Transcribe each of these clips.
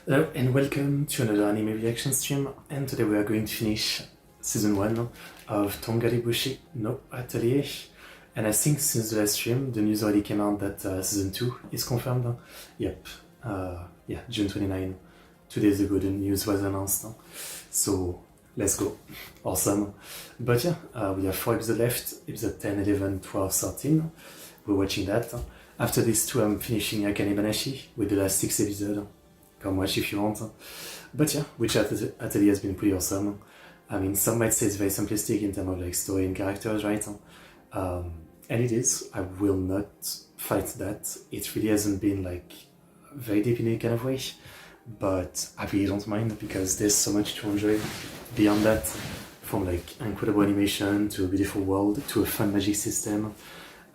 Hello and welcome to another anime reaction stream, and today we are going to finish season 1 of Tongari Boushi no Atelier. And I think since the last stream the news already came out that season 2 is confirmed. Yep, yeah, June 29, 2 days ago the news was announced. So let's go, awesome. But yeah, we have 4 episodes left, episode 10, 11, 12, 13. We're watching that. After these 2 I'm finishing Akane Banashi with the last 6 episodes. Come watch if you want. But yeah, which Atelier has been pretty awesome. I mean, some might say it's very simplistic in terms of like story and characters, right? And it is. I will not fight that. It really hasn't been like very deep in any kind of way, but I really don't mind because there's so much to enjoy beyond that, from like incredible animation to a beautiful world to a fun magic system.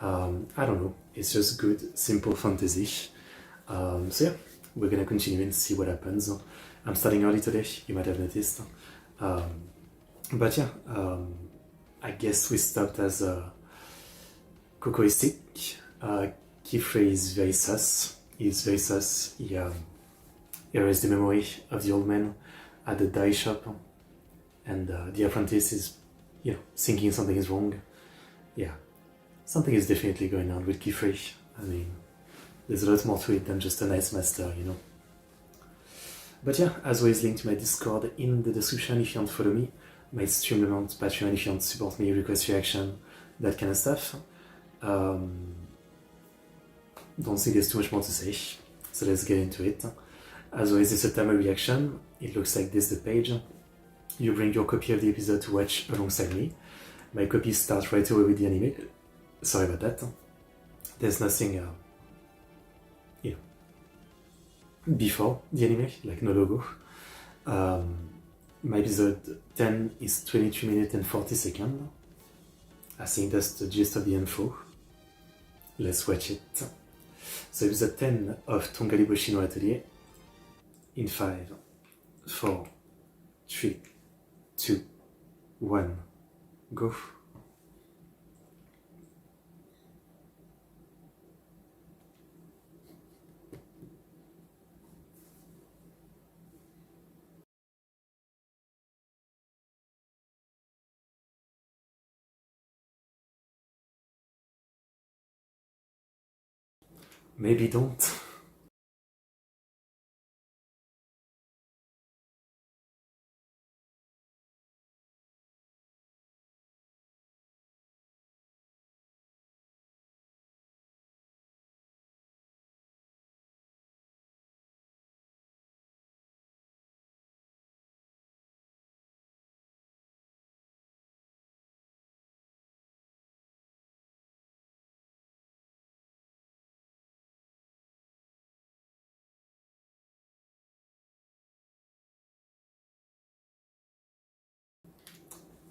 I don't know, it's just good, simple fantasy. So yeah, we're gonna continue and see what happens. I'm starting early today, you might have noticed. But yeah, I guess we stopped as Coco is sick. Kifrey is very sus. He's very sus. He erased the memory of the old man at the dye shop, and the apprentice is, you know, thinking something is wrong. Yeah, something is definitely going on with Kifrey. I mean, there's a lot more to it than just a nice master, you know. But yeah, as always, link to my Discord in the description if you want to follow me, my stream amount, Patreon if you want to support me, request reaction, that kind of stuff. Don't think there's too much more to say, so let's get into it. As always, it's a timer reaction. It looks like this, the page. You bring your copy of the episode to watch alongside me. My copy starts right away with the anime. Sorry about that. There's nothing, you know, before the anime, like no logo. My episode 10 is 23 minutes and 40 seconds. I think that's the gist of the info. Let's watch it. So episode 10 of Tongari Boushi no Atelier in 5, 4, 3, 2, 1, go. Maybe don't.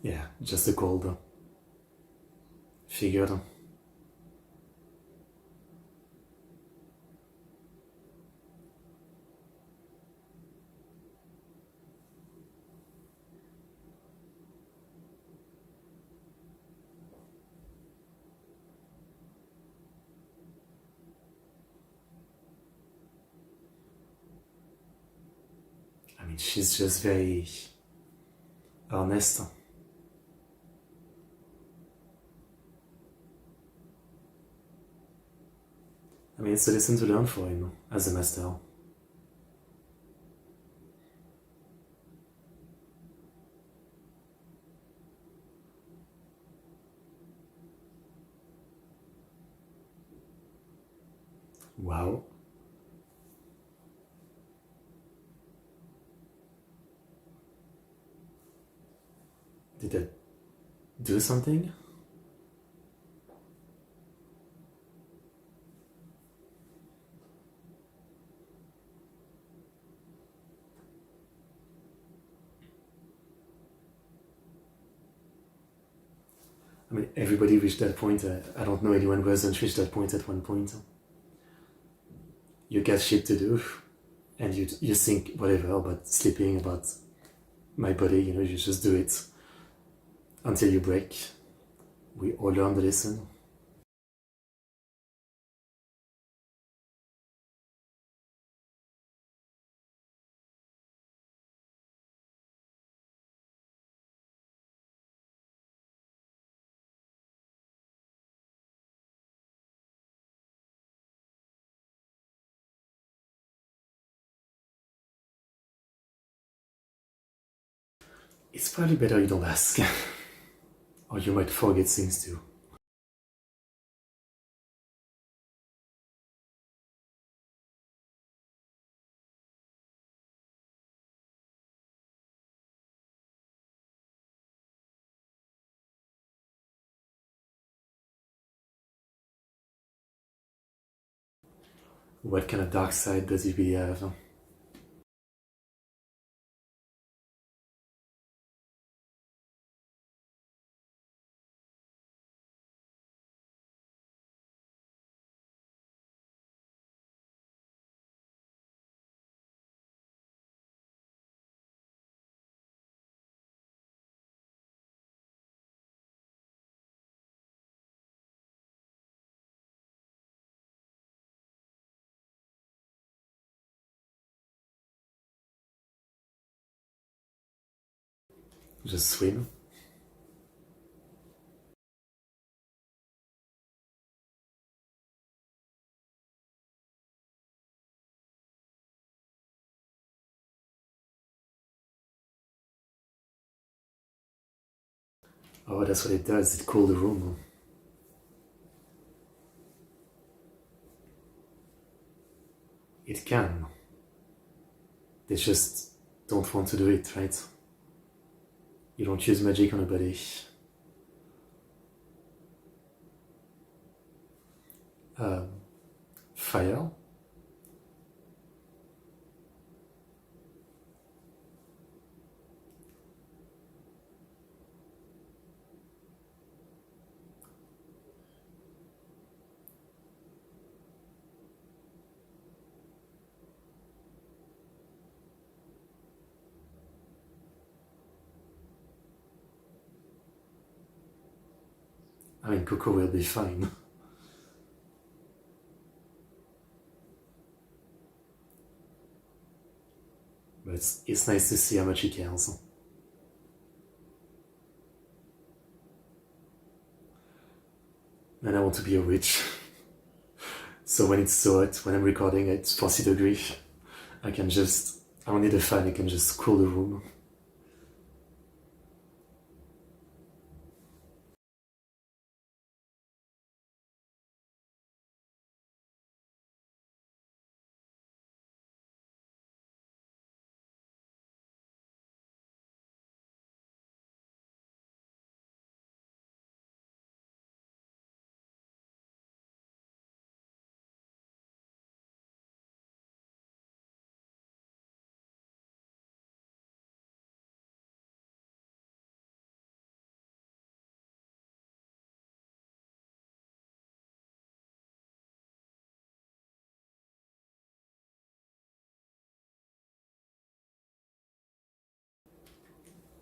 Yeah, just a cold. Figured. I mean, she's just very honest. I mean, it's a lesson to learn for him as a master. Wow. Did that do something? I mean, everybody reached that point. I don't know anyone who hasn't reached that point at one point. You got shit to do, and you think whatever about sleeping, about my body, you know, you just do it until you break. We all learn the lesson. It's probably better you don't ask. Or you might forget things too. What kind of dark side does he really have? Just swim? Oh, that's what it does, it cools the room. It can. They just don't want to do it, right? You don't use magic on a body. Fire? I mean, Coco will be fine. But it's nice to see how much he cares. And I want to be a witch. So when it's so hot, when I'm recording at 40 degrees, I don't need a fan, I can just cool the room.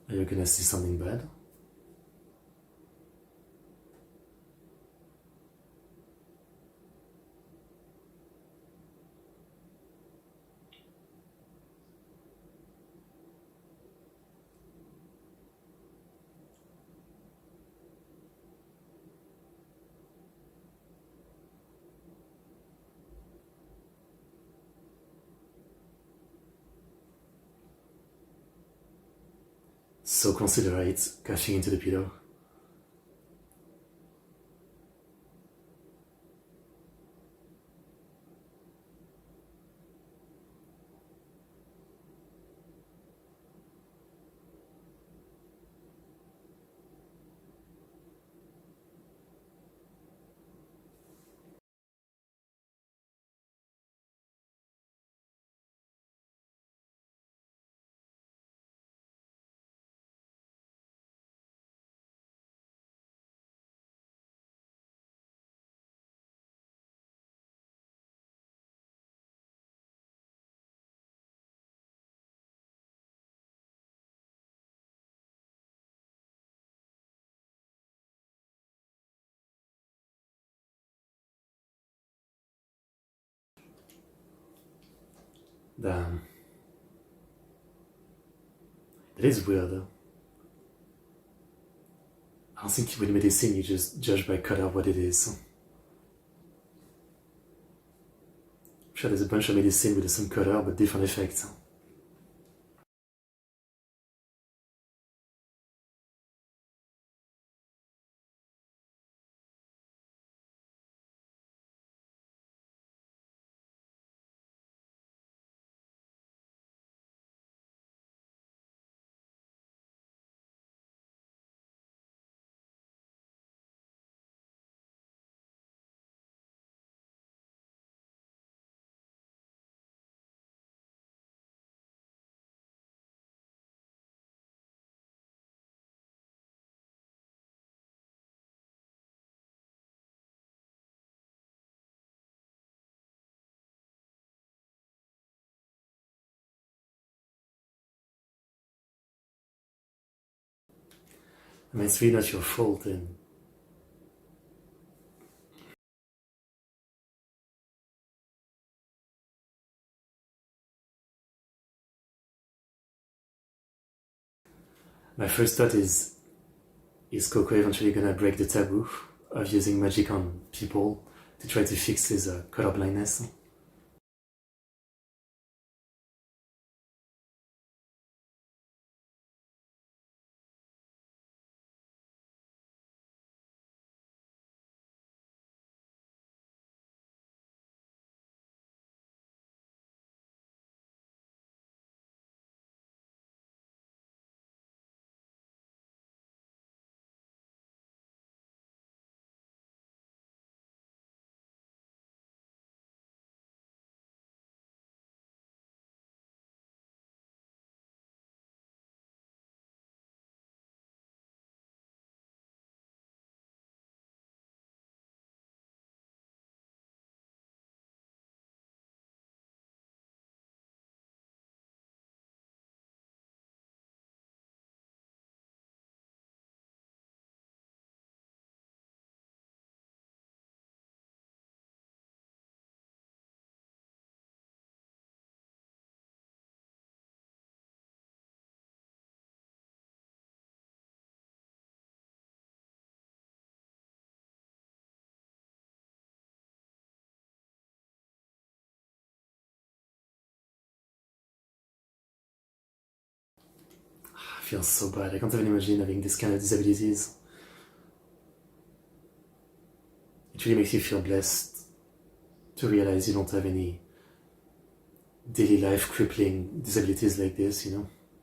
Are you gonna see something bad? So considerate, crashing into the pillow. Damn. That is weird. I don't think with medicine you just judge by color what it is. I'm sure there's a bunch of medicine with the same color but different effects. I mean, it's really not your fault. And my first thought is Coco eventually gonna break the taboo of using magic on people to try to fix his color blindness? I feel so bad. I can't even imagine having this kind of disabilities. It really makes you feel blessed to realize you don't have any daily life crippling disabilities like this,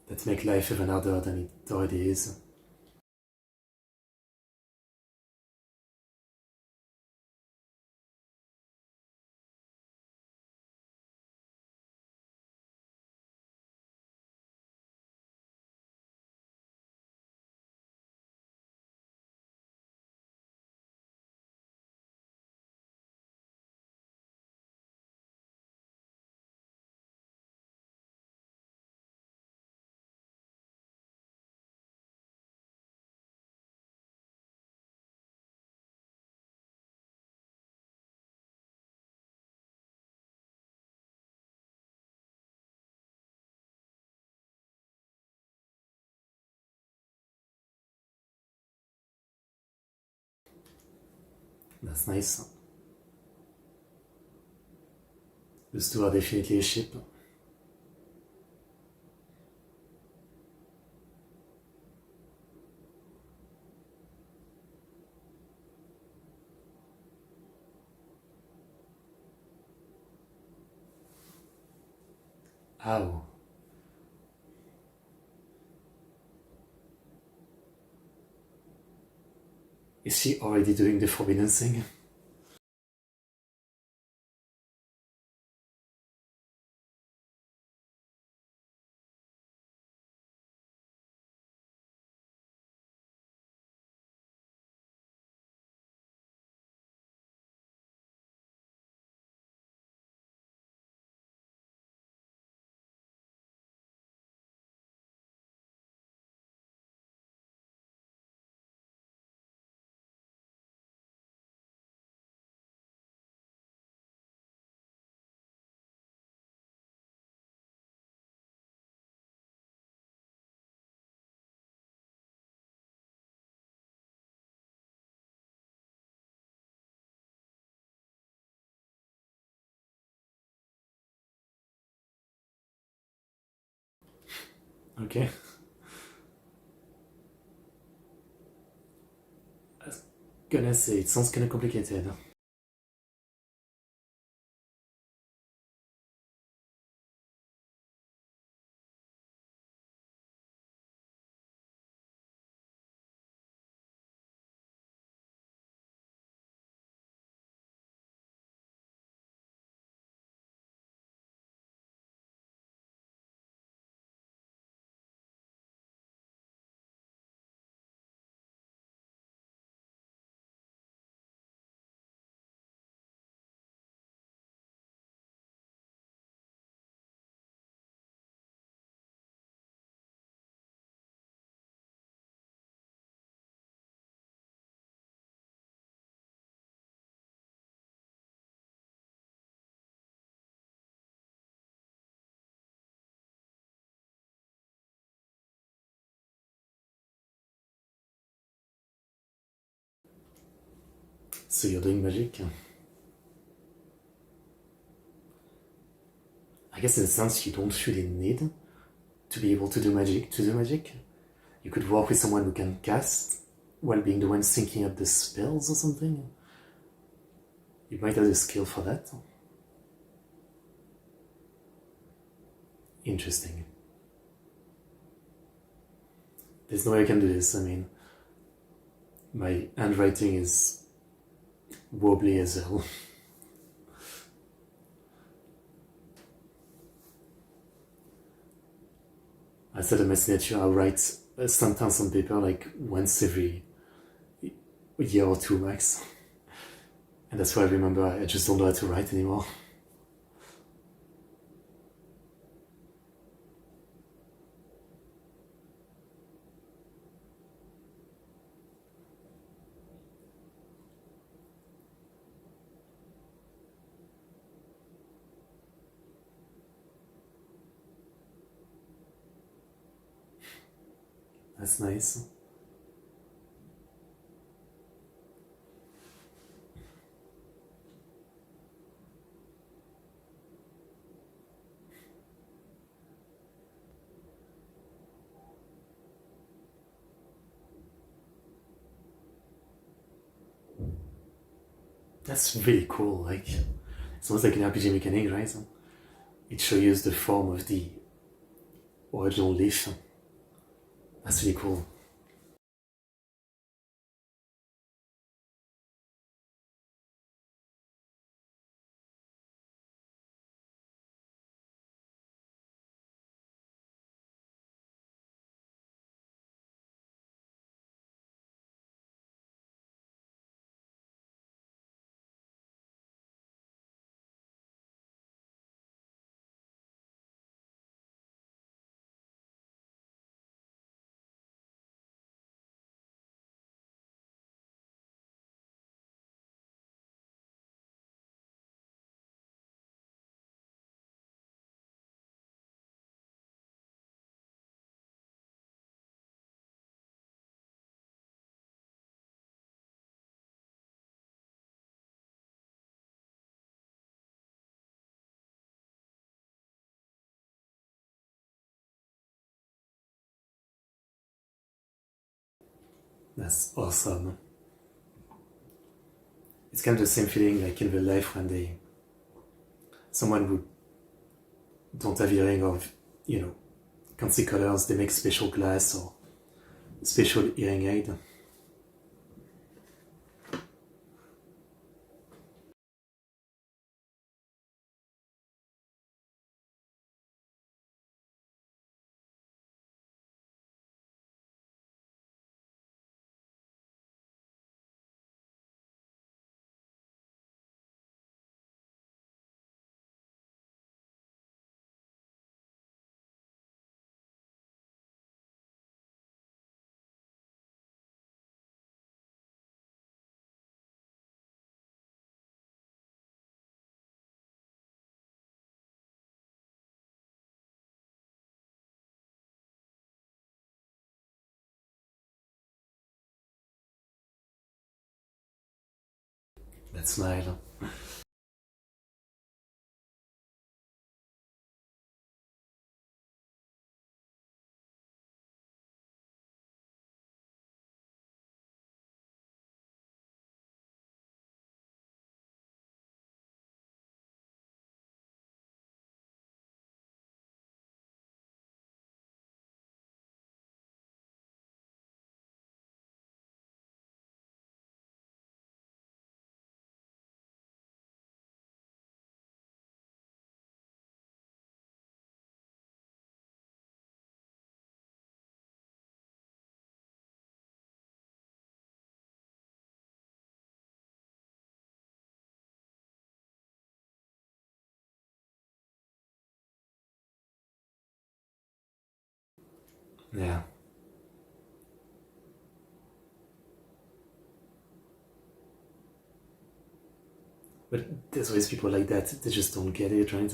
that make life even harder than it already is. That's nice. Those two are definitely a ship. Ow. Is she already doing the forbidden thing? Okay. I was gonna say, it sounds kinda complicated. So you're doing magic? I guess in a sense you don't really need to be able to do magic. You could work with someone who can cast while being the one thinking up the spells or something. You might have the skill for that. Interesting. There's no way I can do this. I mean, my handwriting is wobbly as hell. I said in my signature, I write a sentence on paper like once every year or two max. And that's why I remember I just don't know how to write anymore. That's nice. That's really cool, like, it's almost like an RPG mechanic, right? It shows you the form of the original leaf. That's really cool. That's awesome. It's kind of the same feeling like in real life when someone who don't have hearing of, can't see colors, they make special glass or special hearing aid. That smile. Yeah. But there's always people like that, they just don't get it, right?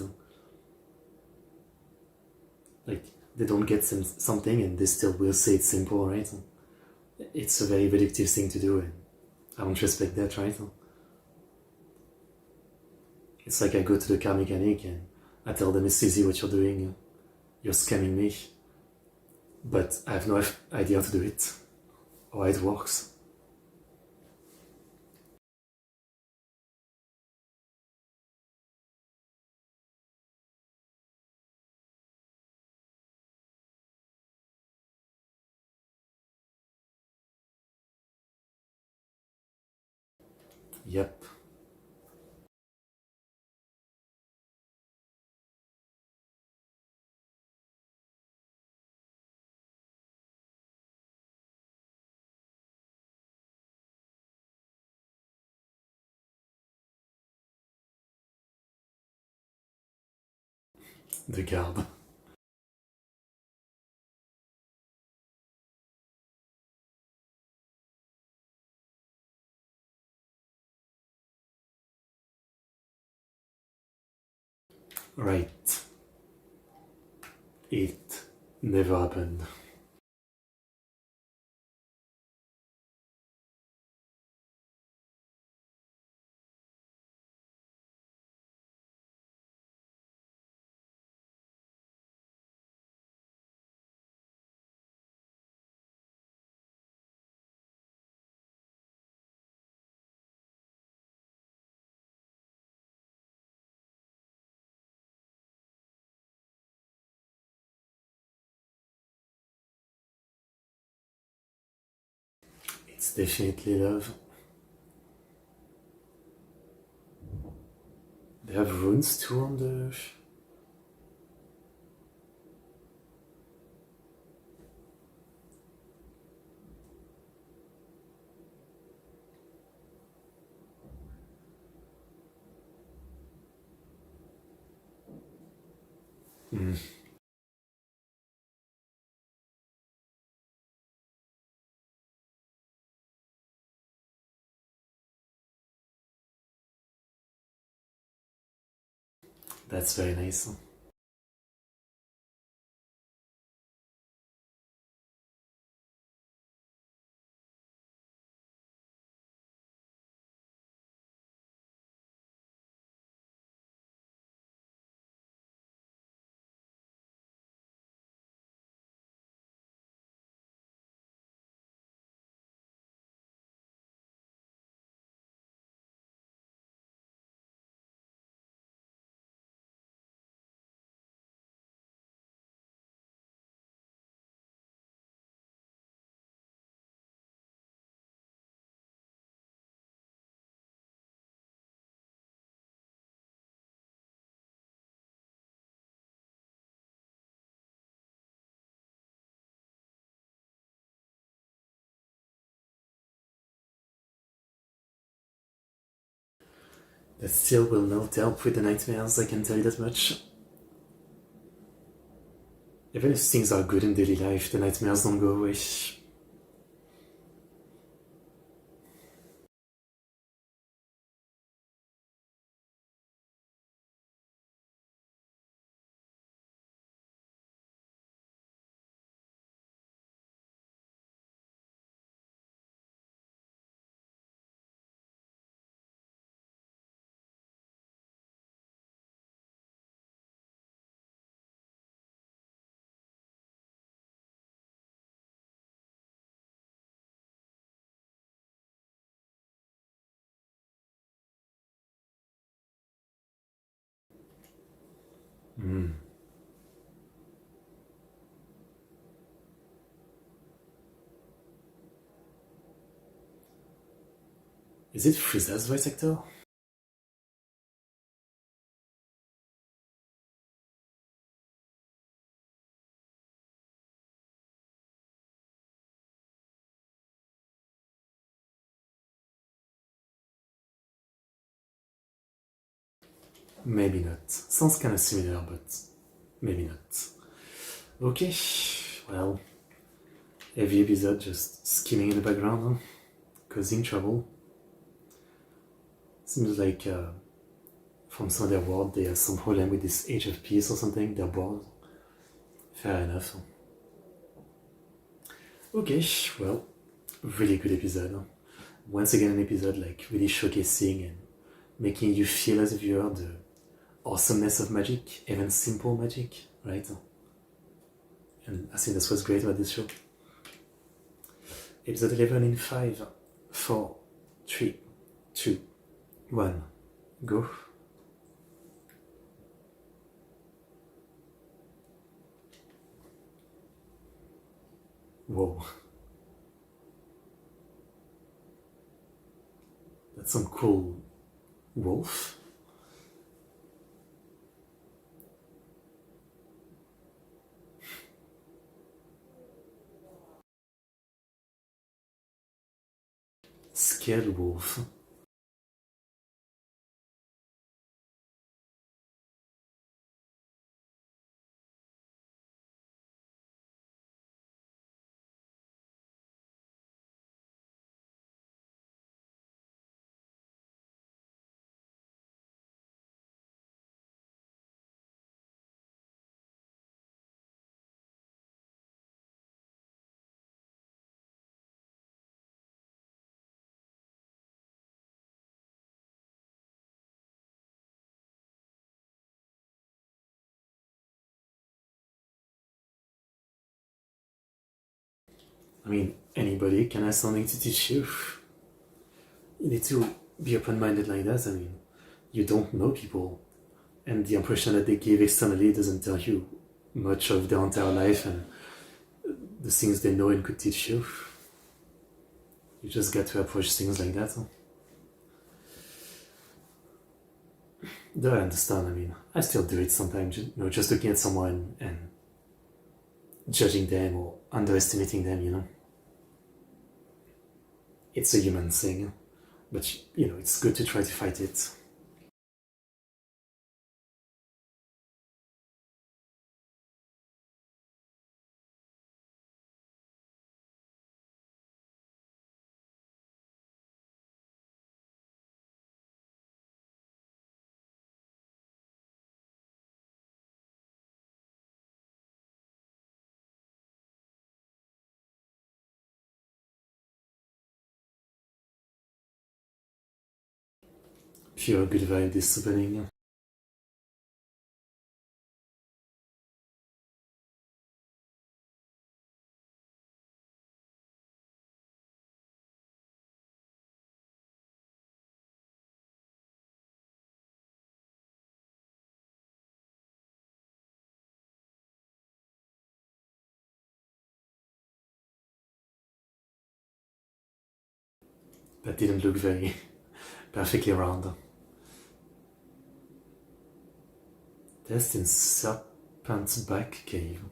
Like, they don't get something and they still will say it's simple, right? It's a very reductive thing to do, and I don't respect that, right? It's like I go to the car mechanic and I tell them it's easy what you're doing, you're scamming me, but I have no idea how to do it, or how it works. Yep. The garde. Right. It never happened. It's definitely love. They have runes too on the... That's very nice. That still will not help with the nightmares, I can tell you that much. Even if things are good in daily life, the nightmares don't go away. Is it Frieza's voice actor? Maybe not. Sounds kind of similar, but maybe not. Okay, well, every episode just skimming in the background, causing trouble. Seems like from some of their world they have some problem with this Age of Peace or something, they're bored. Fair enough. Okay, well, really good episode. Once again, an episode like really showcasing and making you feel as a viewer the awesomeness of magic, even simple magic, right? And I think that's what's great about this show. Episode 11 in 5, 4, 3, 2, 1, go. Whoa. That's some cool wolf. Scared wolf. I mean, anybody can have something to teach you. You need to be open-minded like that. I mean, you don't know people, and the impression that they give externally doesn't tell you much of their entire life and the things they know and could teach you. You just got to approach things like that. Though I understand, I mean, I still do it sometimes, you know, just looking at someone and judging them or underestimating them, you know. It's a human thing, but, you know, it's good to try to fight it. Pure good vibe this opening. That didn't look very perfectly round. Destined Serpent's Back Cave.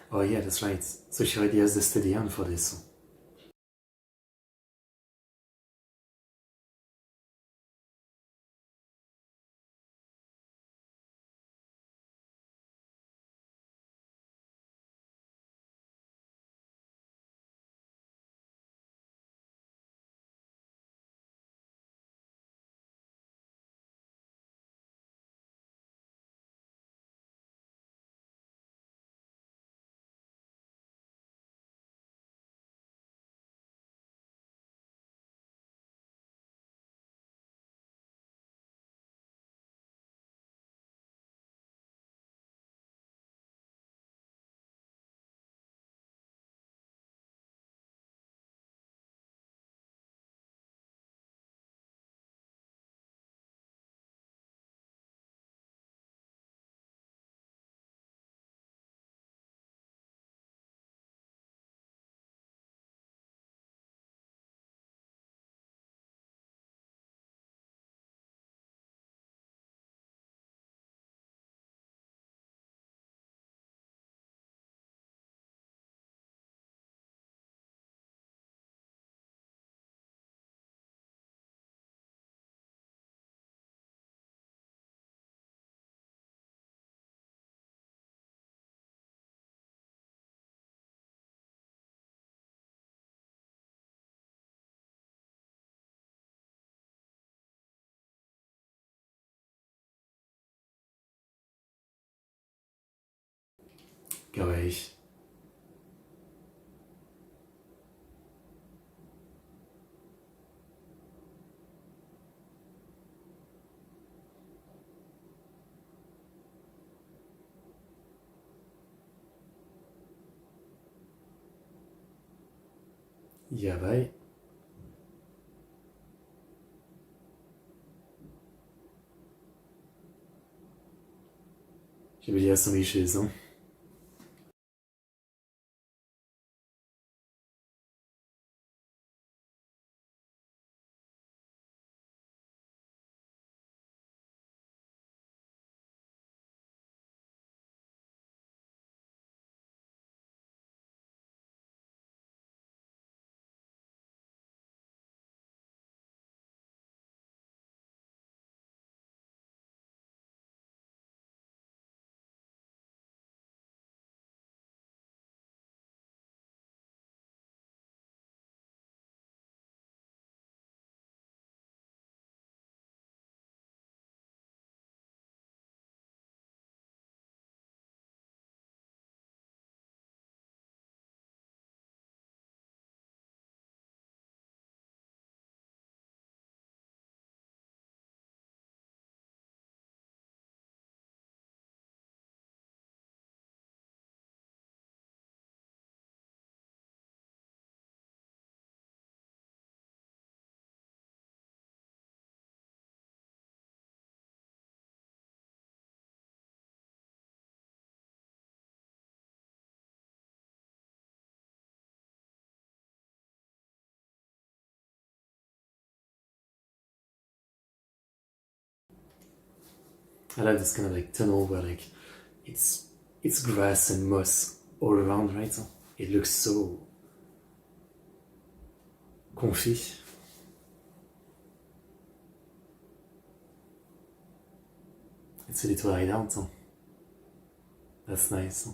Oh yeah, that's right. So she already has the steady hand for this. kawaii. Yabai. J'ai oublié à son richesse, hein. I like this kind of like tunnel where like it's grass and moss all around, right? It looks so comfy. It's a little hide out. That's nice.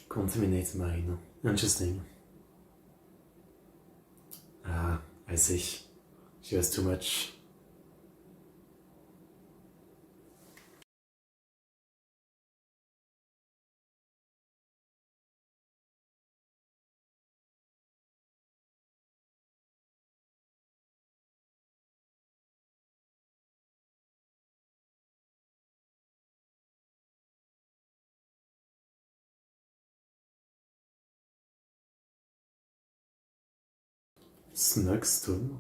Contaminate mine. Interesting. Ah, I see. She has too much. Snug stone.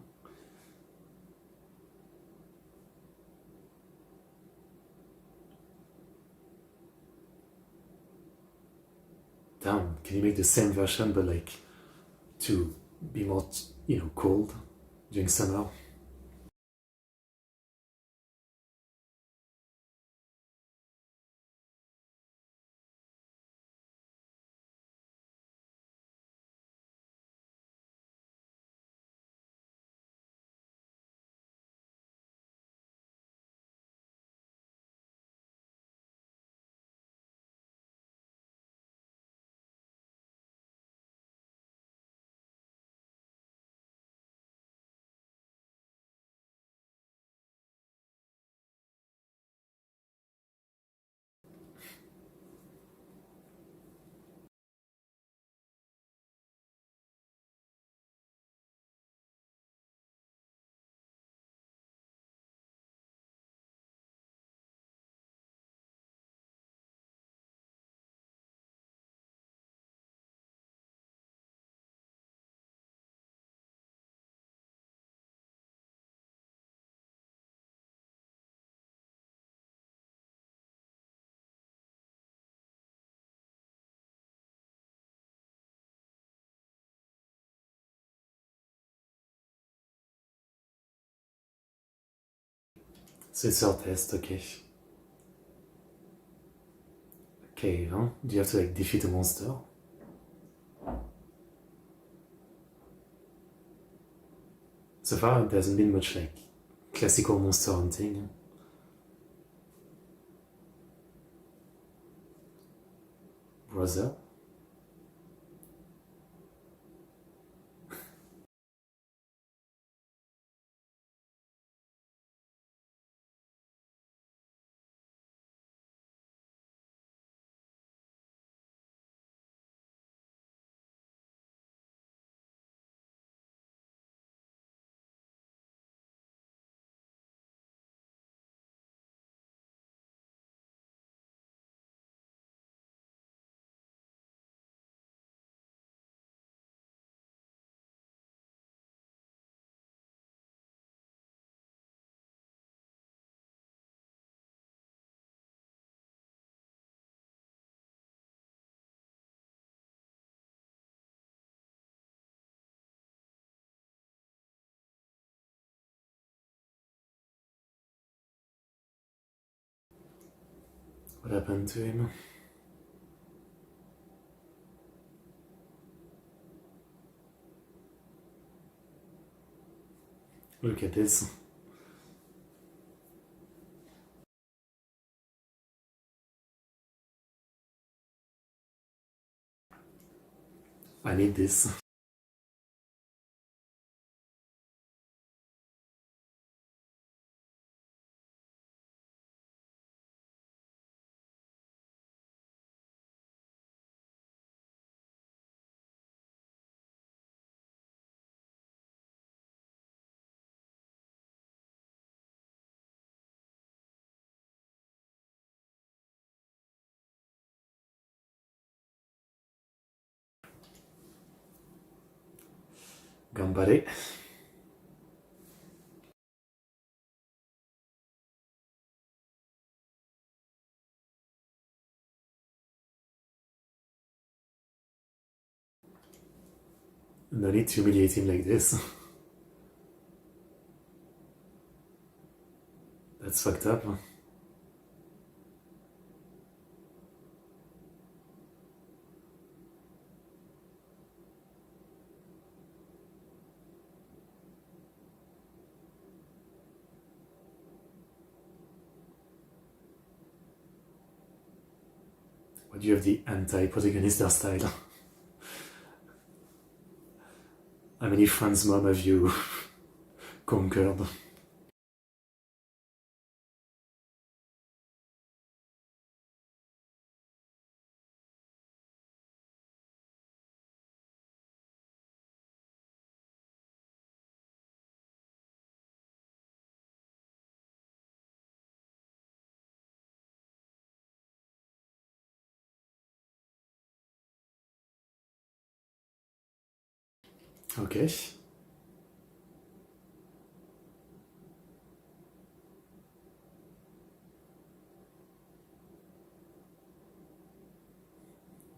Damn, can you make the same version but like to be more cold during summer. So it's our test, okay. Okay, hein? Do you have to like defeat a monster? So far, there hasn't been much like classical monster hunting. Brother? What happened to him? Look at this. I need this. Gambare. No need to humiliate him like this. That's fucked up. Why do you have the anti-protagonist hairstyle? How many friends, mom, have you conquered? Okay.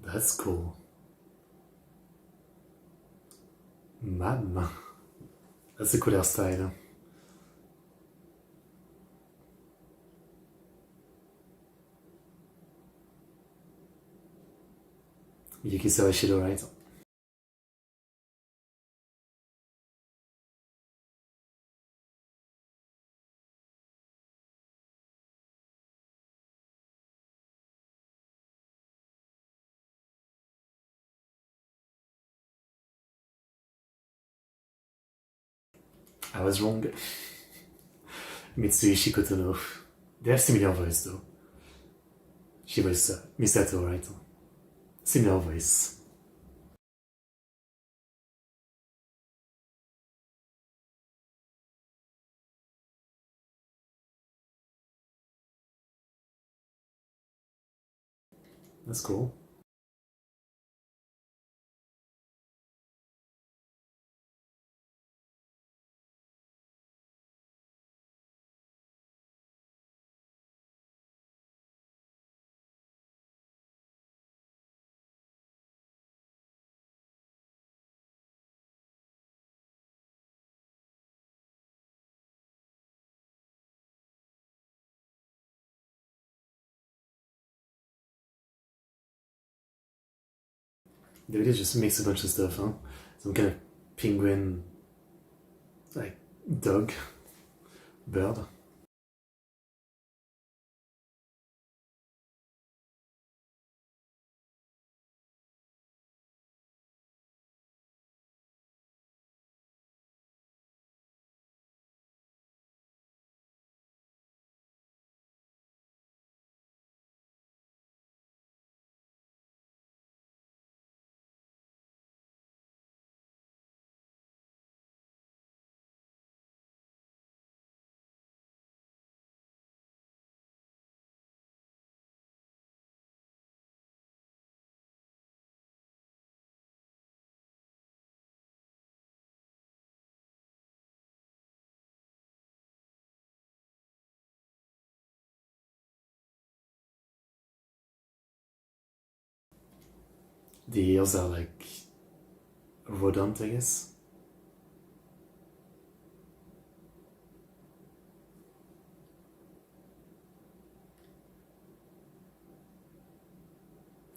That's cool. Mam. That's a cool hairstyle. Yuki Sawashiro, right? I was wrong. Mitsuishi Kotono. They have similar voice though. She was Misato, right? Similar voice. That's cool. They really just mix a bunch of stuff, huh? Some kind of penguin, like dog, bird. The ears are like rodent, I guess.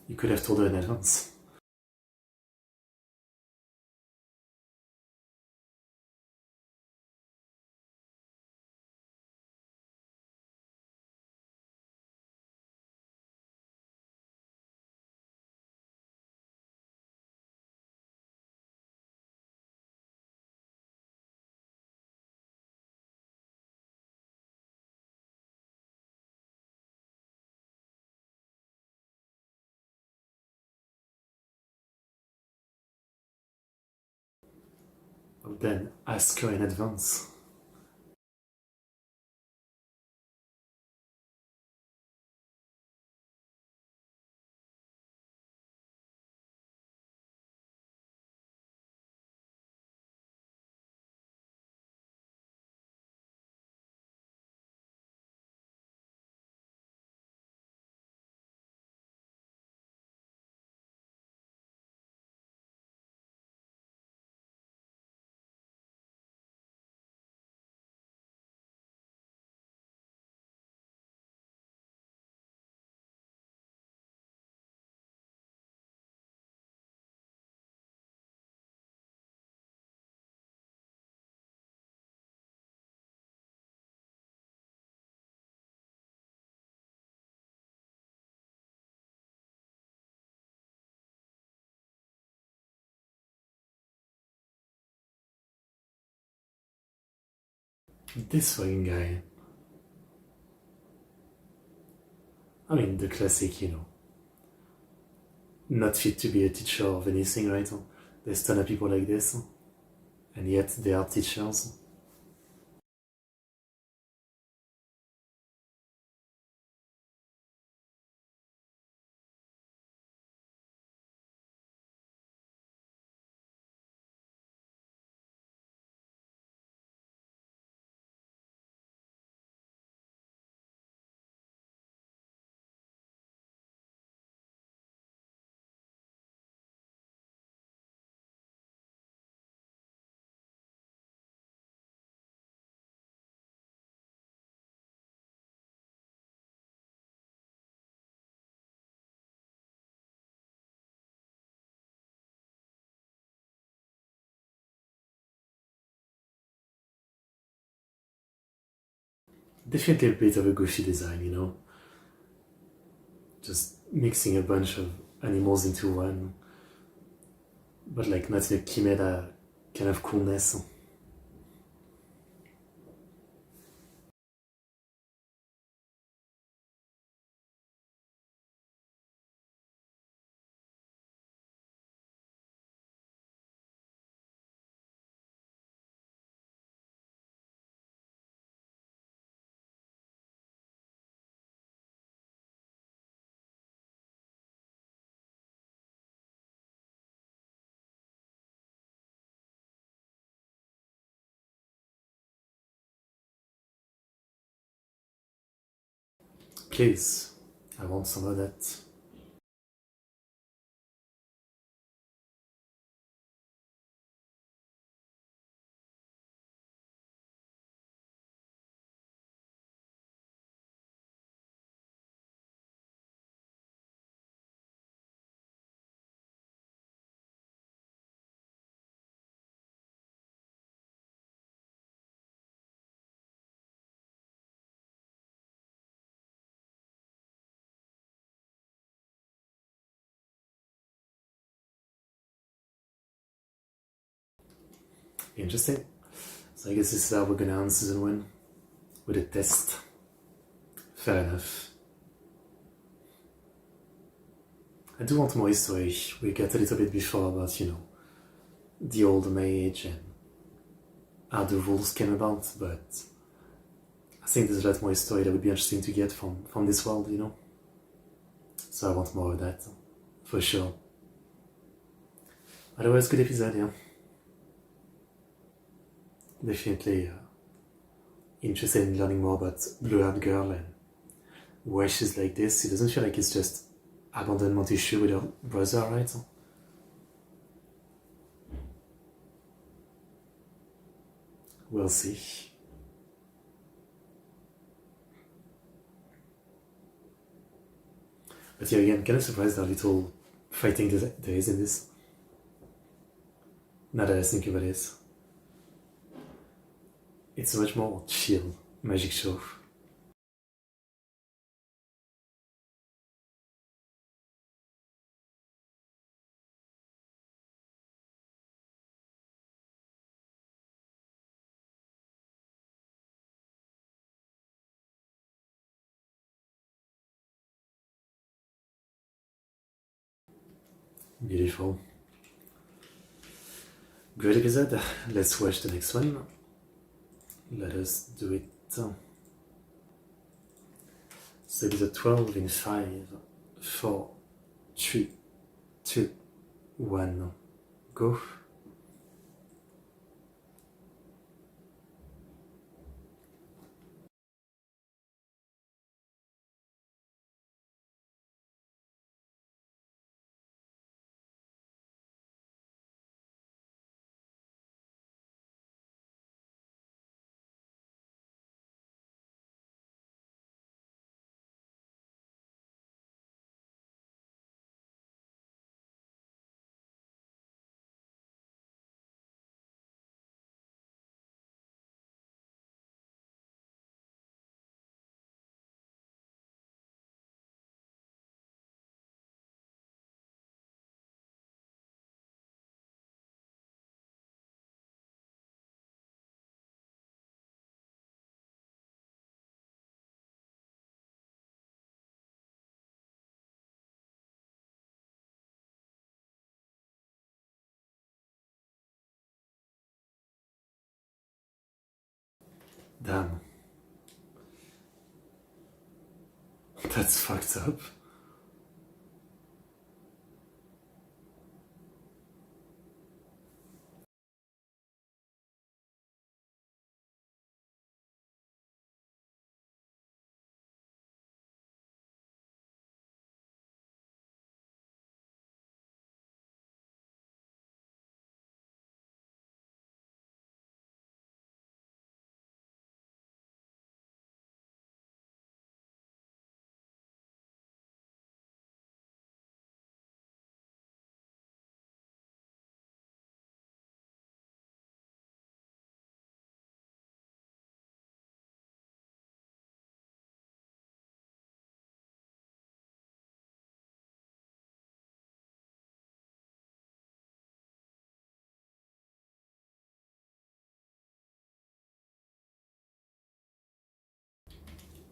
You could have told her in advance. But then ask her in advance. This fucking guy. I mean, the classic, not fit to be a teacher of anything, right? There's ton of people like this, and yet they are teachers. definitely a bit of a goofy design, you know? Just mixing a bunch of animals into one, but like not in a chimera kind of coolness. Please, I want some of that. Interesting. So I guess this is how we're gonna end season 1 with a test. Fair enough. I do want more history. We get a little bit before about, you know, the old mage and how the rules came about, but I think there's a lot more history that would be interesting to get from this world, you know? So I want more of that, for sure. Otherwise, good episode, yeah. Definitely interested in learning more about Blue-Haired Girl and why she's like this. It doesn't feel like it's just abandonment issue with her brother, right? We'll see. But yeah, again, kind of surprised how little fighting there is in this. Now that I think about it, it's a much more chill magic show. Beautiful. Great episode. Let's watch the next one. Let us do it. So episode 12 in 5, 4, 3, 2, 1. Go. Damn. That's fucked up.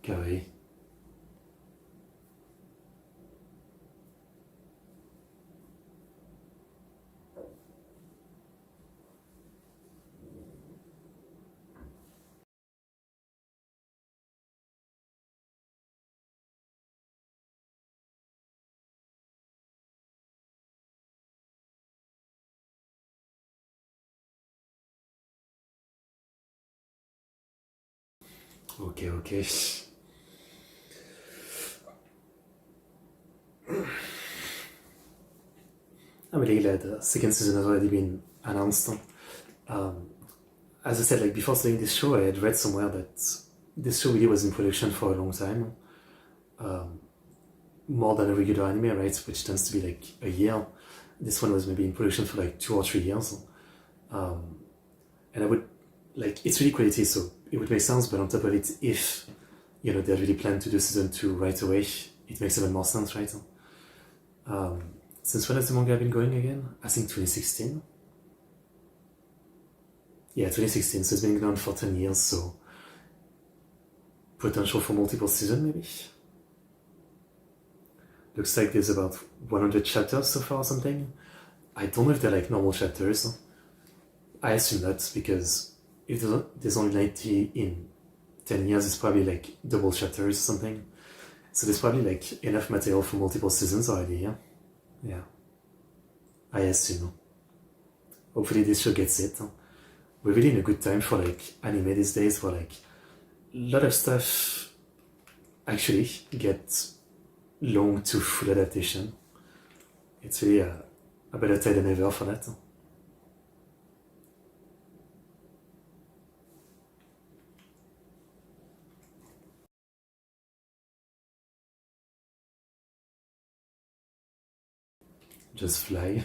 Kawaii. Okay, okay. I'm really glad the second season has already been announced. Um, as I said, like before starting this show, I had read somewhere that this show really was in production for a long time, more than a regular anime, right? Which tends to be like a year. This one was maybe in production for like 2 or 3 years, and I would like it's really quality, so it would make sense. But on top of it, if they really plan to do season 2 right away, it makes even more sense, right? Since when has the manga been going again? I think 2016. Yeah, 2016. So it's been going on for 10 years. So potential for multiple seasons, maybe. Looks like there's about 100 chapters so far or something. I don't know if they're like normal chapters. I assume not, because if there's only 90 in 10 years, it's probably like double chapters or something. So there's probably like enough material for multiple seasons already, yeah? Yeah. I assume. Hopefully this show gets it. We're really in a good time for like anime these days, where like a lot of stuff actually gets long to full adaptation. It's really a better time than ever for that. Just fly.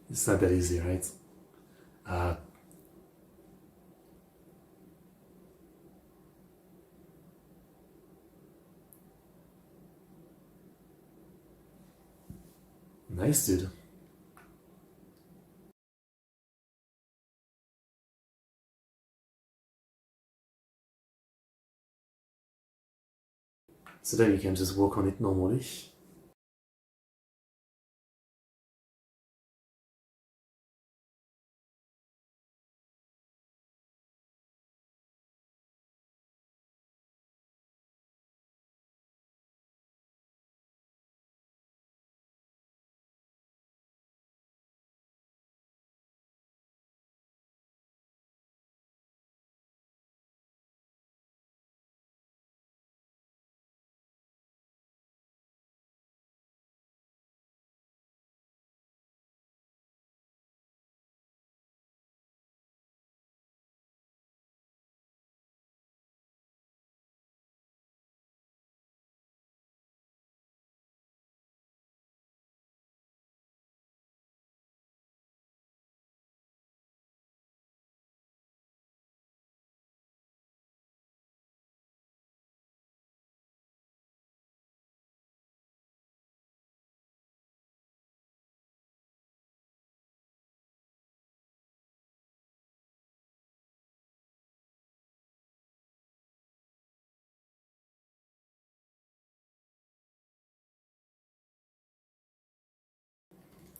It's not that easy, right? Uh, nice, dude. So then you can just walk on it normally.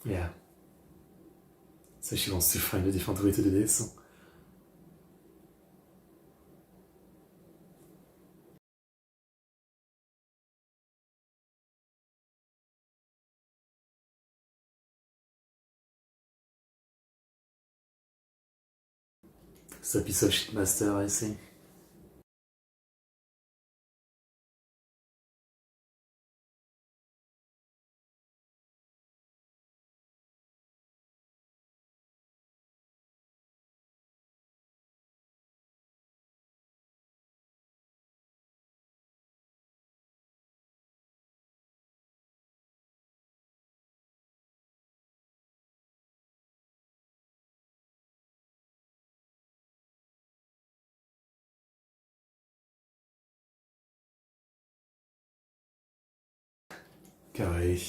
Yeah. So she wants to find a different way to do this. It's a piece of shit master, I see. Kawaii.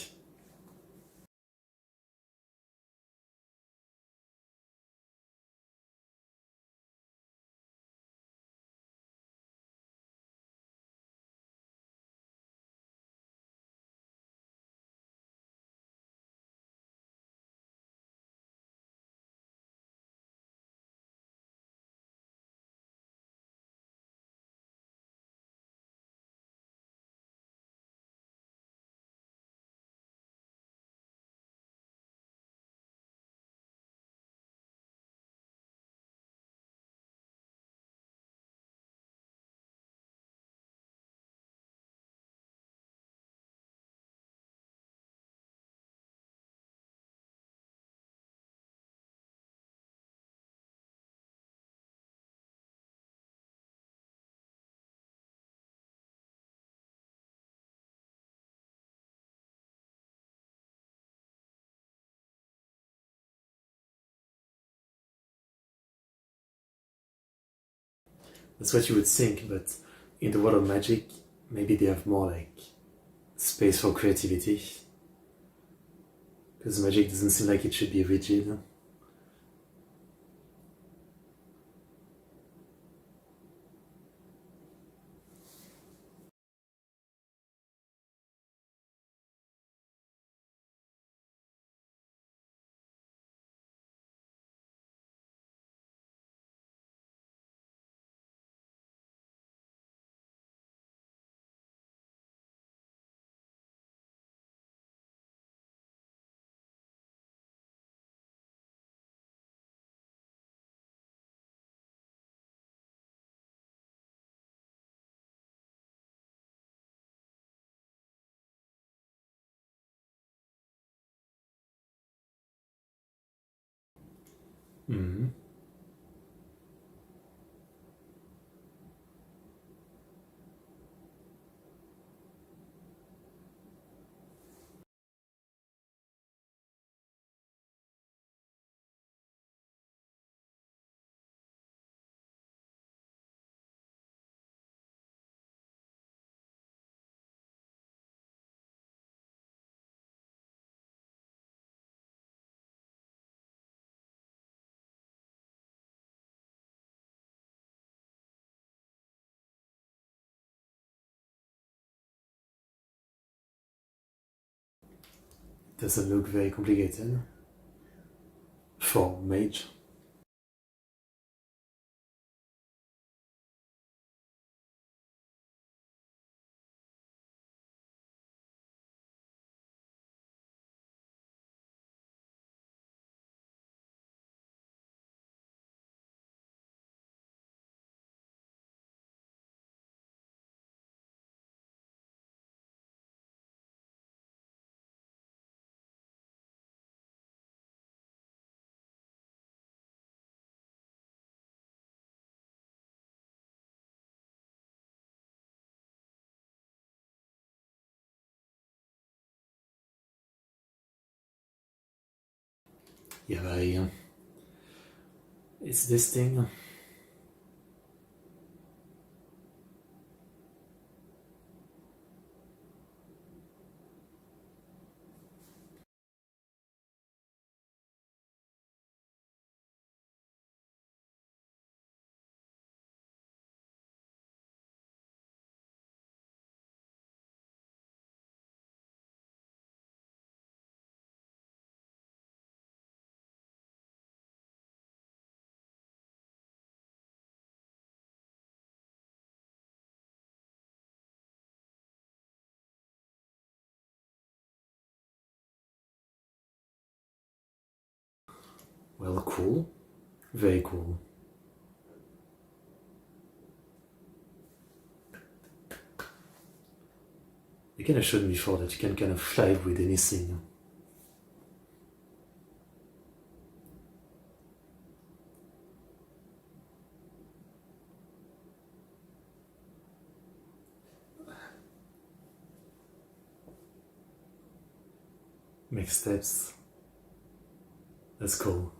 That's what you would think, but in the world of magic, maybe they have more like space for creativity. Because magic doesn't seem like it should be rigid. Mm-hmm. Doesn't look very complicated for mage. Yeah, but it's this thing. Well, cool. Very cool. You kind of showed me before that you can kind of fly with anything. Make steps. That's cool.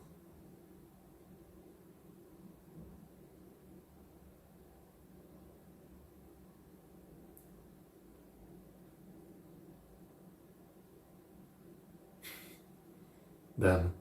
Damn.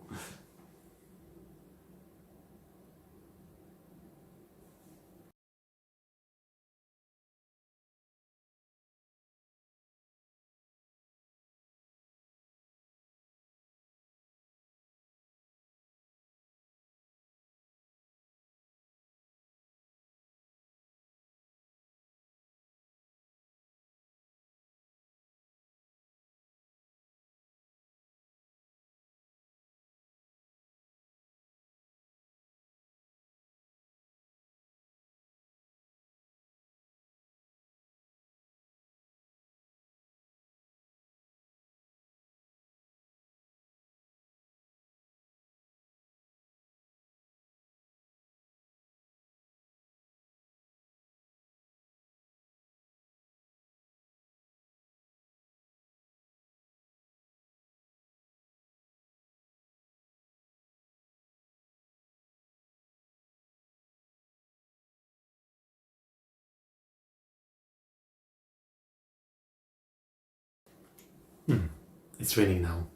It's raining now.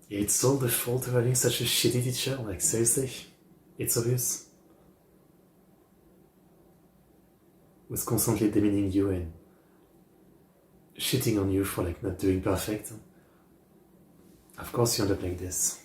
Yeah, it's all the fault of having such a shitty teacher, like seriously. It's obvious. Was constantly demeaning you and shitting on you for like not doing perfect. Of course you end up like this.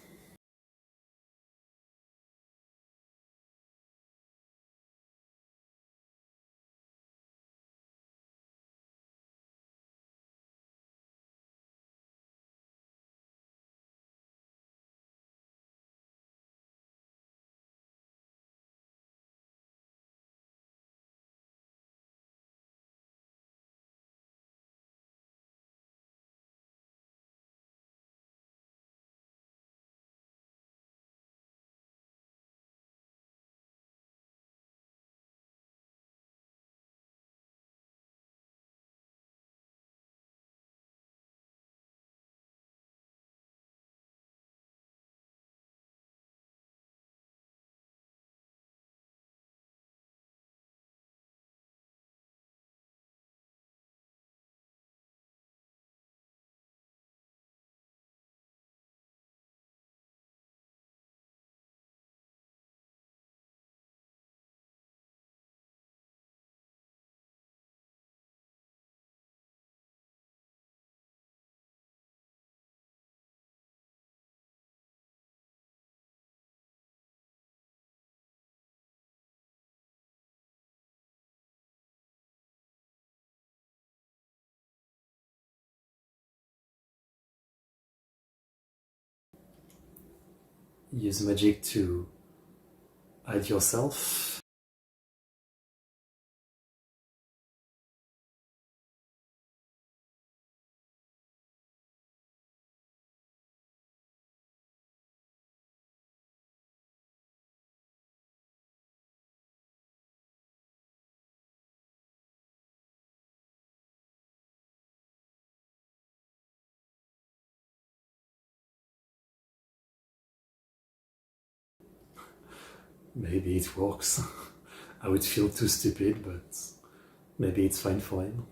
Use magic to hide yourself. Maybe it works. I would feel too stupid, but maybe it's fine for him.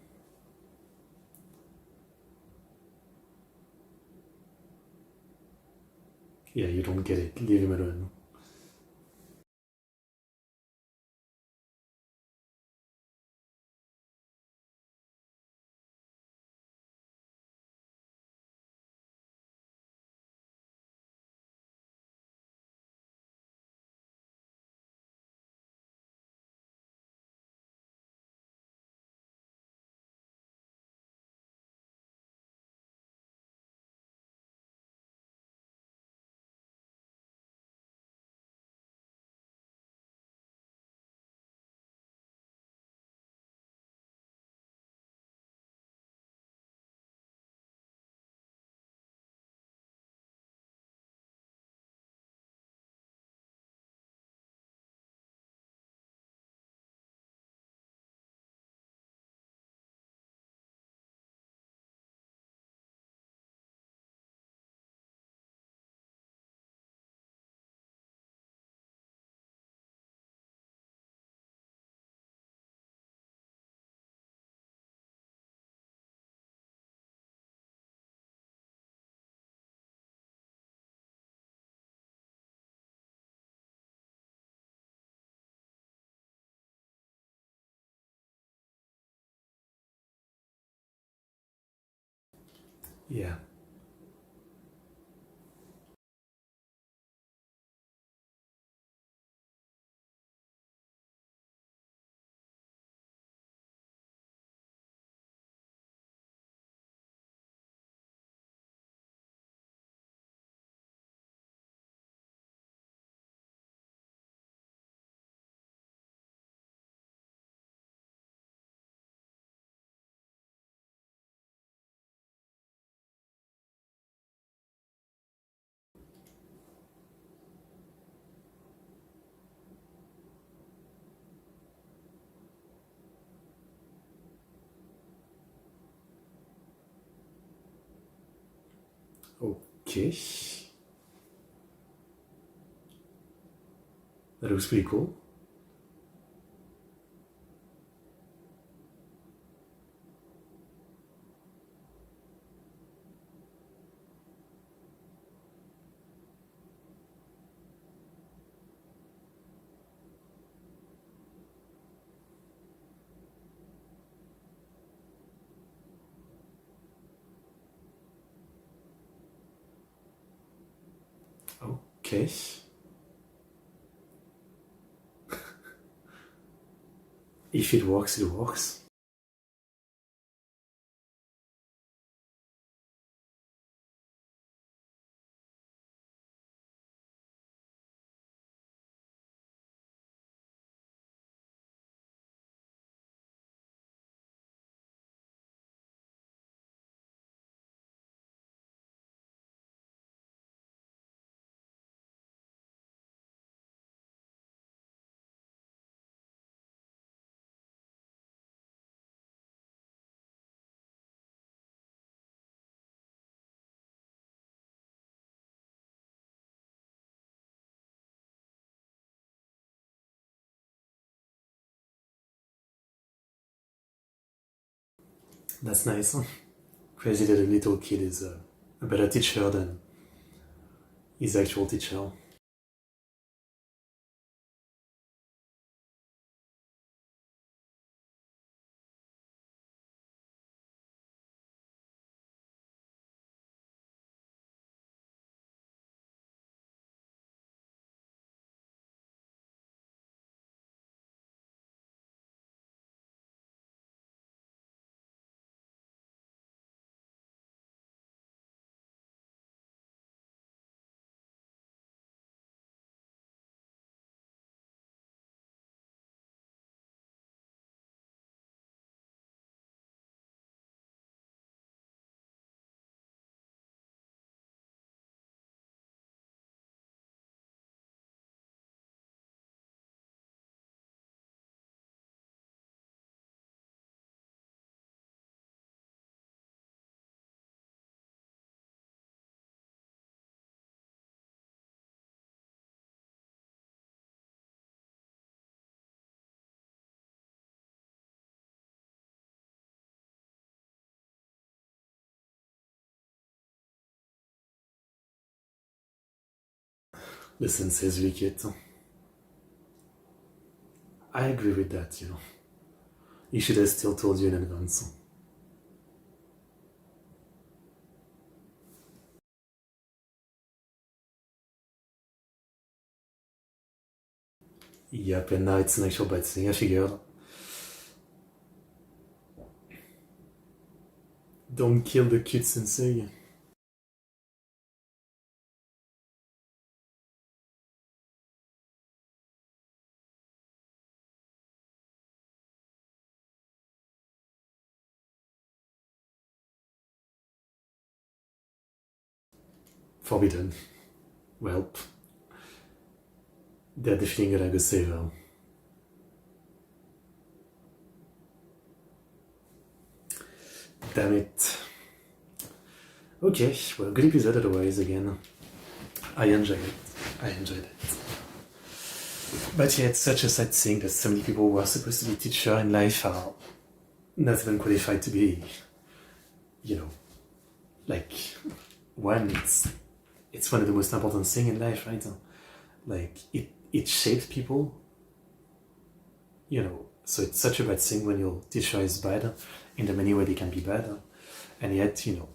Yeah, you don't get it. Leave him alone. Yeah. Okay. That looks pretty cool. Okay. If it works, it works. That's nice. Crazy that a little kid is a better teacher than his actual teacher. The sensei's wicked. I agree with that, you know. He should have still told you in advance. Yep, and now it's an actual bad thing, I figured. Don't kill the cute sensei. Forbidden. Well, they're definitely gonna go save her. Damn it. Okay, well, good episode otherwise again. I enjoyed it. I enjoyed it. But yeah, it's such a sad thing that so many people who are supposed to be teacher in life are not even qualified to be, you know, like, one, it's one of the most important things in life, right? Like, it shapes people, you know, so it's such a bad thing when your teacher is bad in the many ways they can be bad, and yet, you know,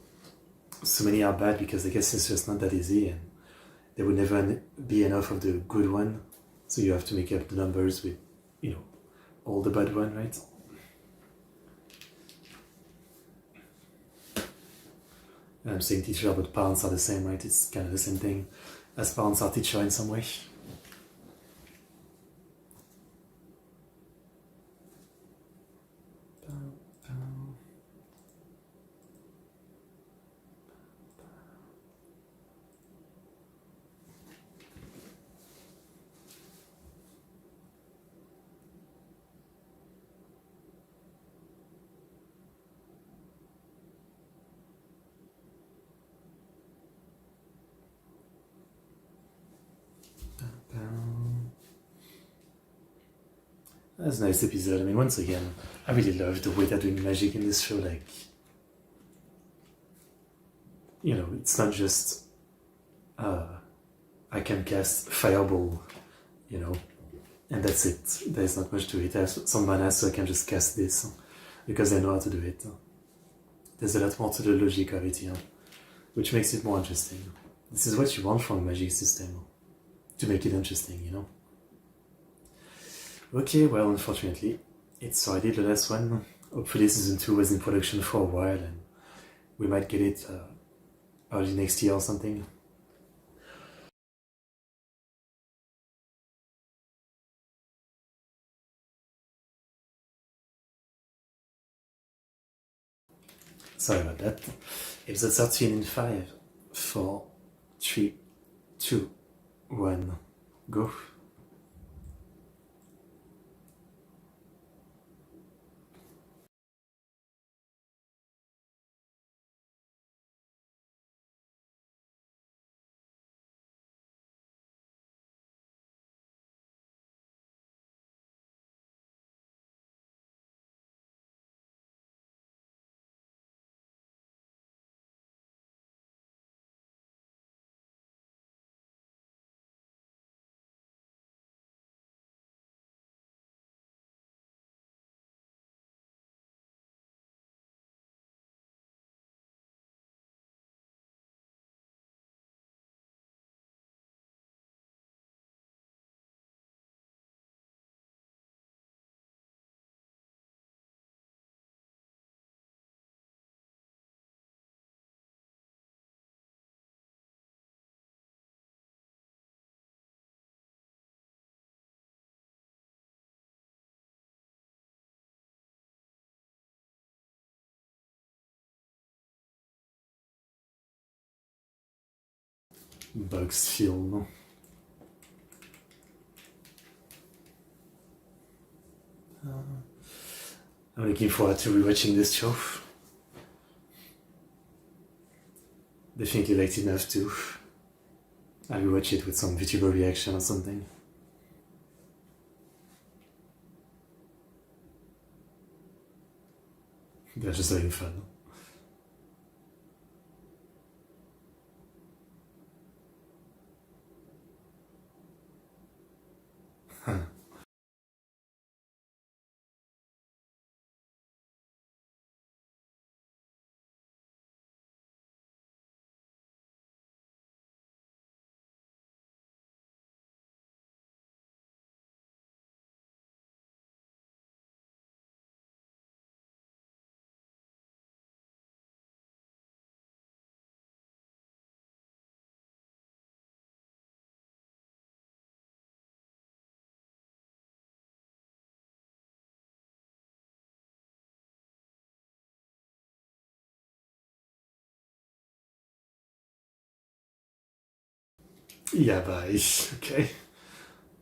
so many are bad because I guess it's just not that easy, and there will never be enough of the good one, so you have to make up the numbers with, you know, all the bad one, right? And I'm saying teacher, but parents are the same, right? It's kind of the same thing, as parents are teacher in some way. that's a nice episode. I mean, once again, I really love the way they're doing magic in this show. Like, you know, it's not just I can cast fireball, you know, and that's it. There's not much to it. I have some mana, so I can just cast this because I know how to do it. There's a lot more to the logic of it here, which makes it more interesting. This is what you want from a magic system, to make it interesting, you know. Okay, well, unfortunately, it's already the last one. Hopefully season 2 was in production for a while and we might get it early next year or something. Sorry about that. Episode 13 in 5, 4, 3, 2, 1, go. Bugs film. I'm looking forward to rewatching this show. Definitely liked it enough to. I'll rewatch it with some VTuber reaction or something. They're just having fun. Ja, okay.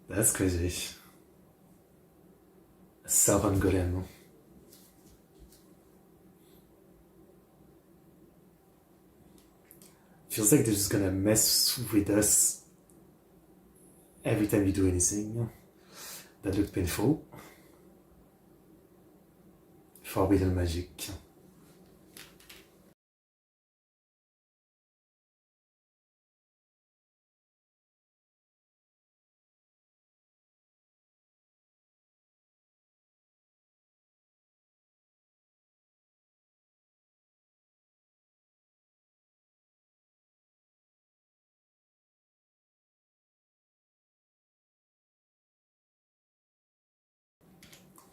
That's crazy. Servant Golem. Feels like they're just gonna mess with us every time we do anything. That looked painful. Forbidden magic.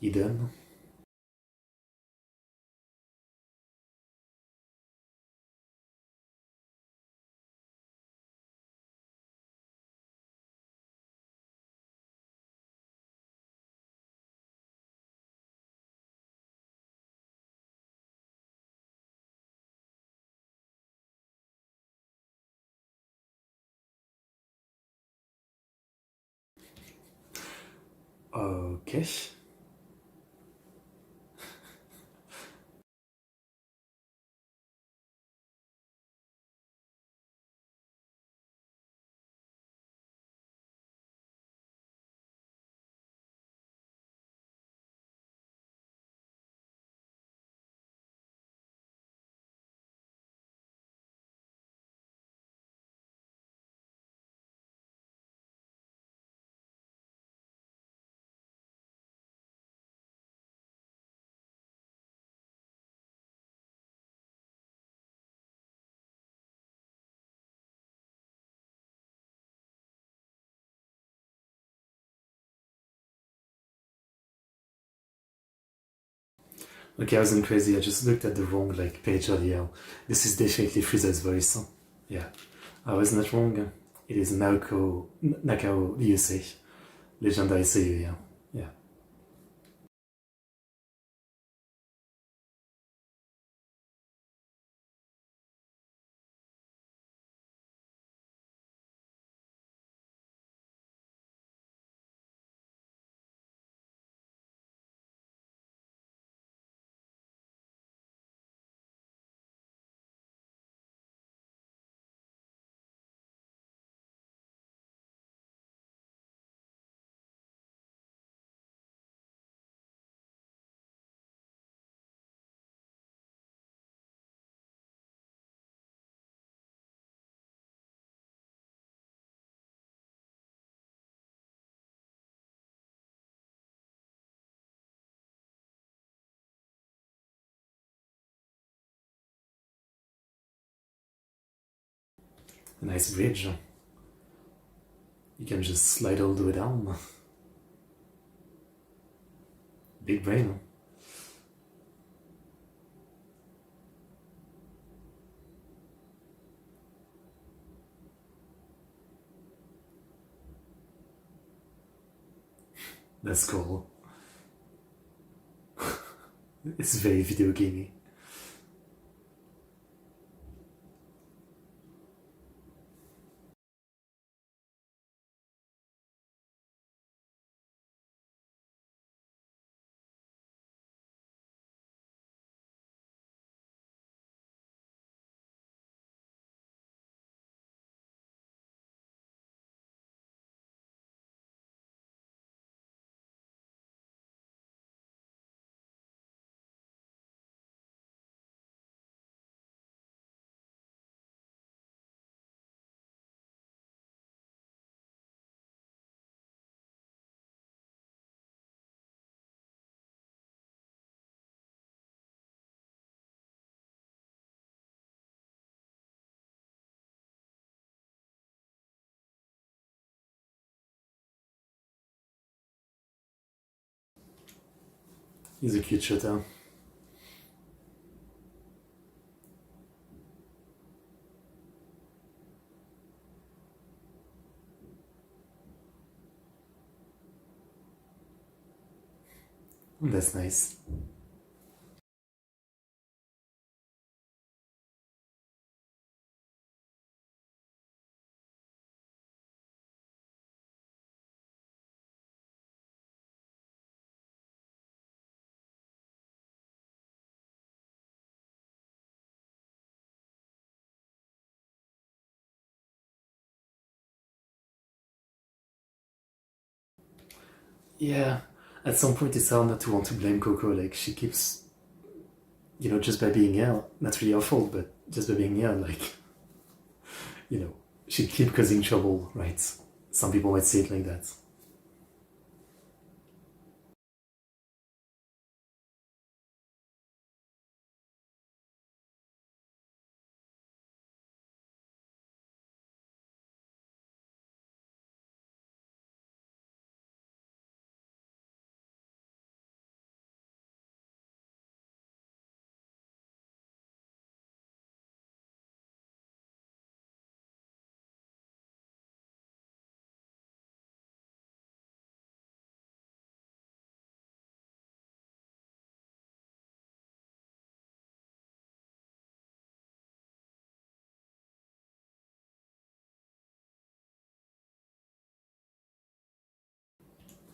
Hidden. Okay. Okay, I wasn't crazy. I just looked at the wrong like page earlier. This is definitely Frieza's voice. Yeah, I was not wrong. It is Nakao Ryusei, legendary seiyuu. Yeah, yeah. A nice bridge. You can just slide all the way down. Big brain. That's cool. It's very video gamey. He's a cute shooter. That's nice. Yeah, at some point it's hard not to want to blame Coco. Like, she keeps, just by being here, not really her fault, but just by being here, like, she keep causing trouble, right? Some people might say it like that.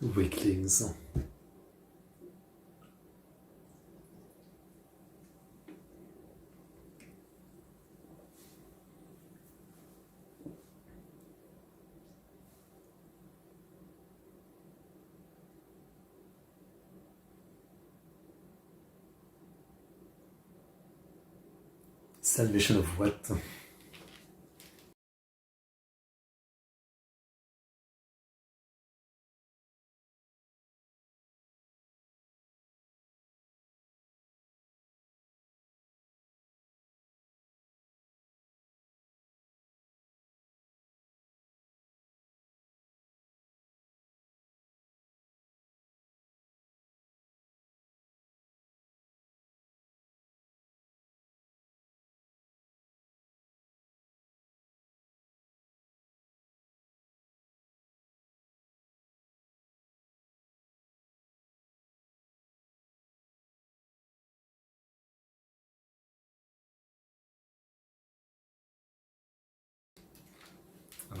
Weaklings. Salvation of what?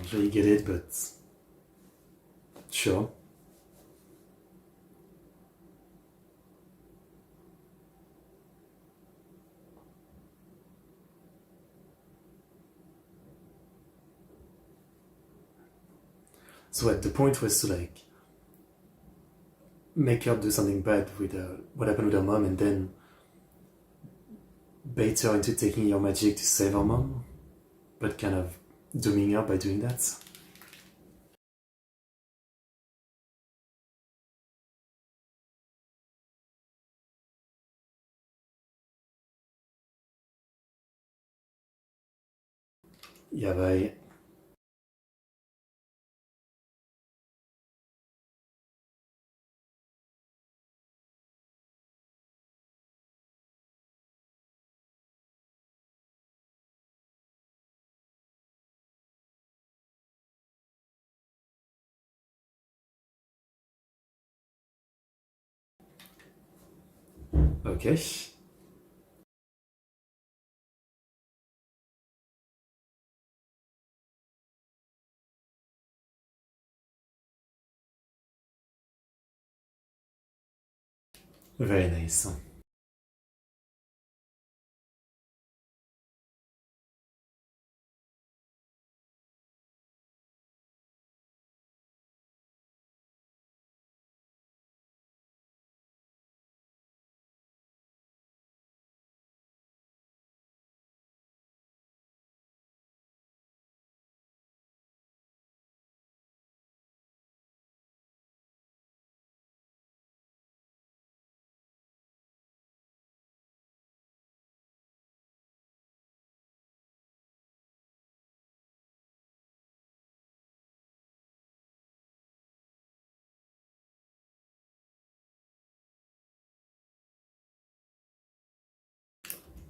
don't really get it, but sure. So at the point was to like make her do something bad with what happened with her mom, and then bait her into taking your magic to save her mom, but kind of dooming her by doing that. Yabai. Okay. Very nice.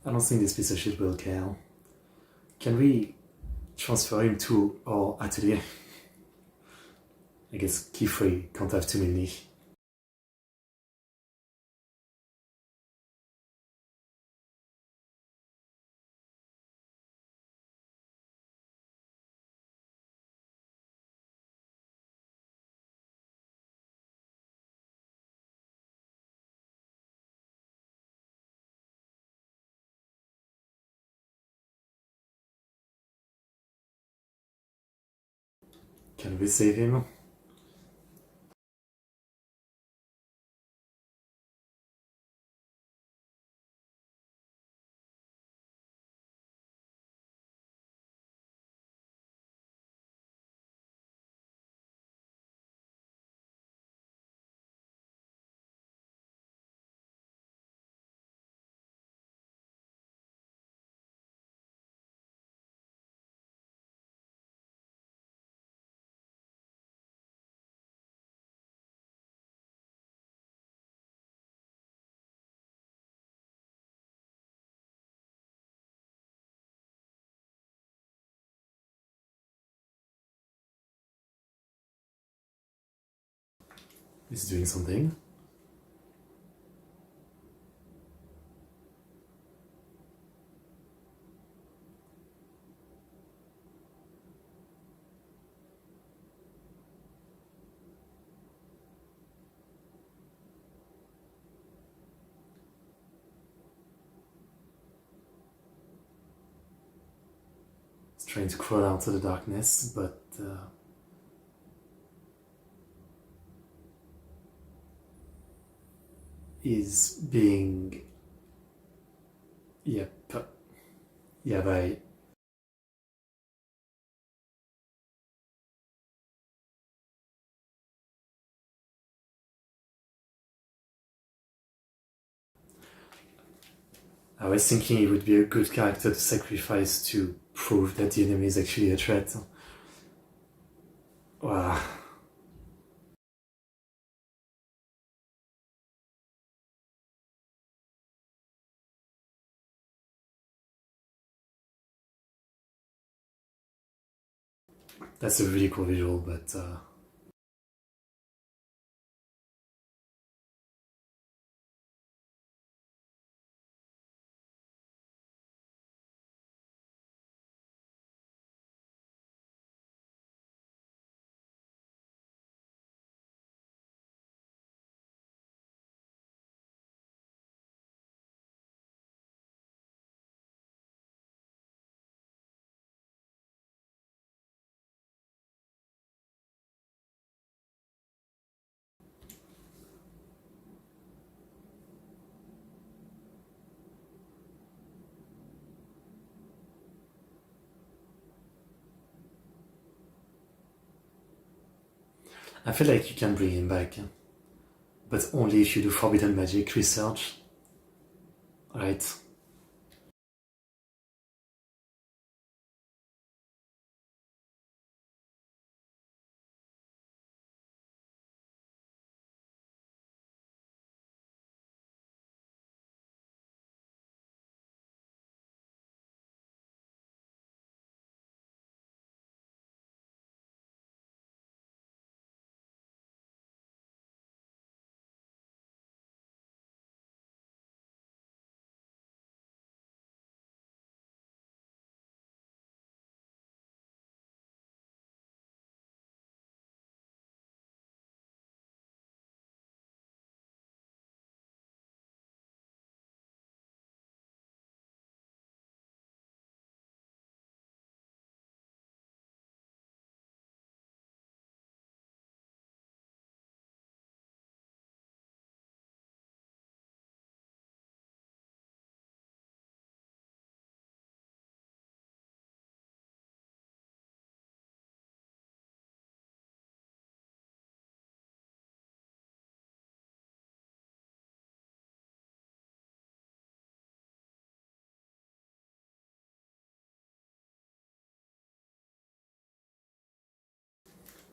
I don't think this piece of shit will care. Can we transfer him to our atelier? I guess Kifrey can't have too many. Can we save him? He's doing something. He's trying to crawl out of the darkness, but is being. Yep. Yeah, bye. I was thinking he would be a good character to sacrifice to prove that the enemy is actually a threat. Wow. That's a really cool visual, but I feel like you can bring him back, but only if you do forbidden magic research, right?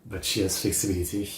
But she has flexibility.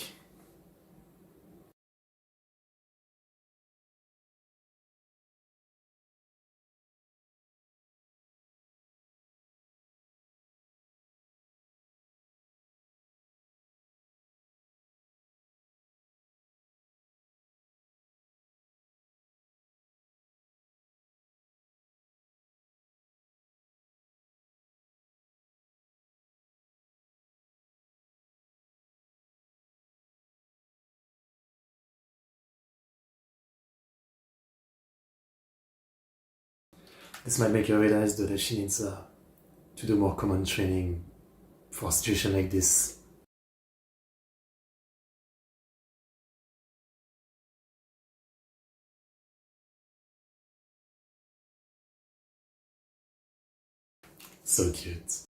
This might make her realize though that she needs to do more command training for a situation like this. So cute.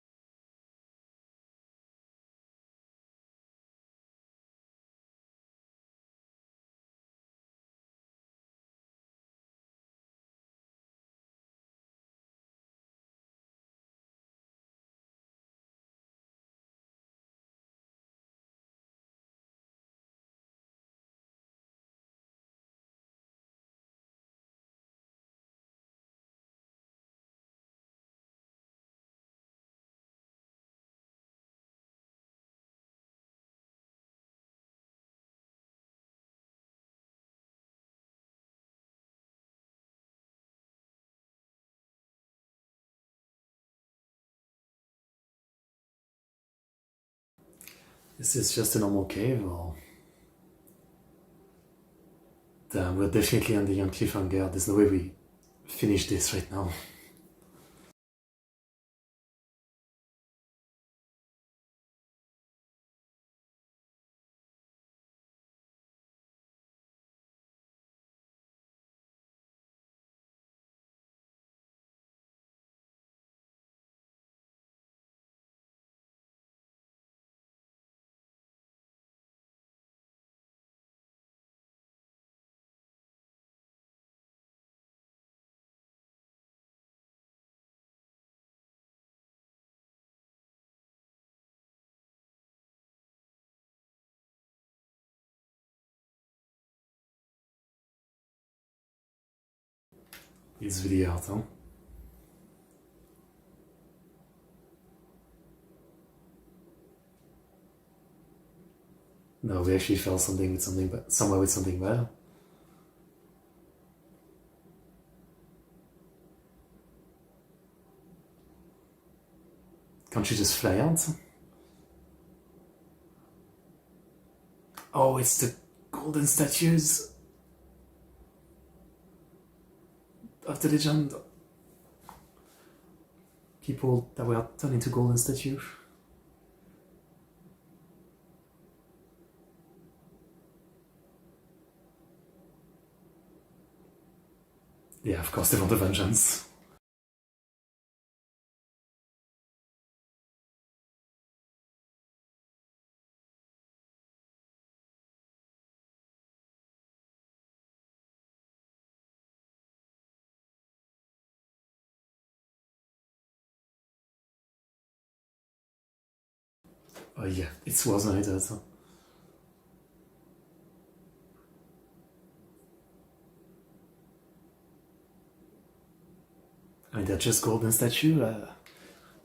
This is just a normal cave, or... Damn, we're definitely on the young cliffhanger. There's no way we finish this right now. It's really hard, huh? No, we actually felt something with something, but somewhere with something bad. Can't you just fly out? Oh, it's the golden statues of the legend. People that were turned into golden statues. Yeah, of course they want the vengeance. Oh yeah, it's worse than it does. I mean, they're just golden statue.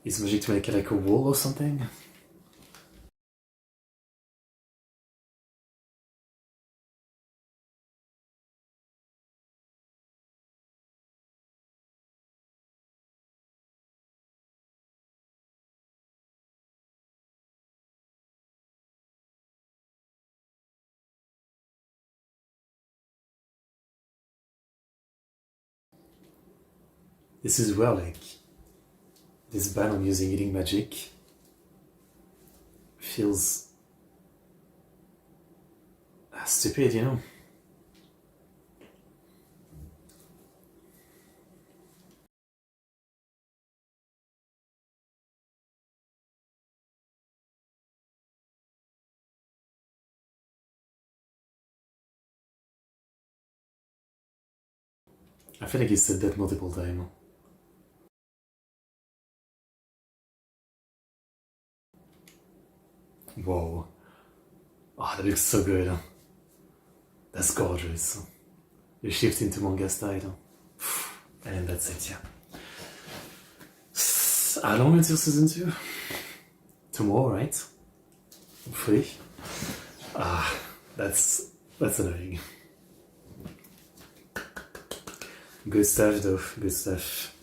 Is magic to make it like a wall or something? This is where like this ban on using healing magic feels stupid, you know? I feel like he said that multiple times. Whoa. Oh, that looks so good. That's gorgeous. You shift into manga style. And that's it, yeah. How long until season 2? Tomorrow, right? Hopefully. That's annoying. Good stuff though, good stuff.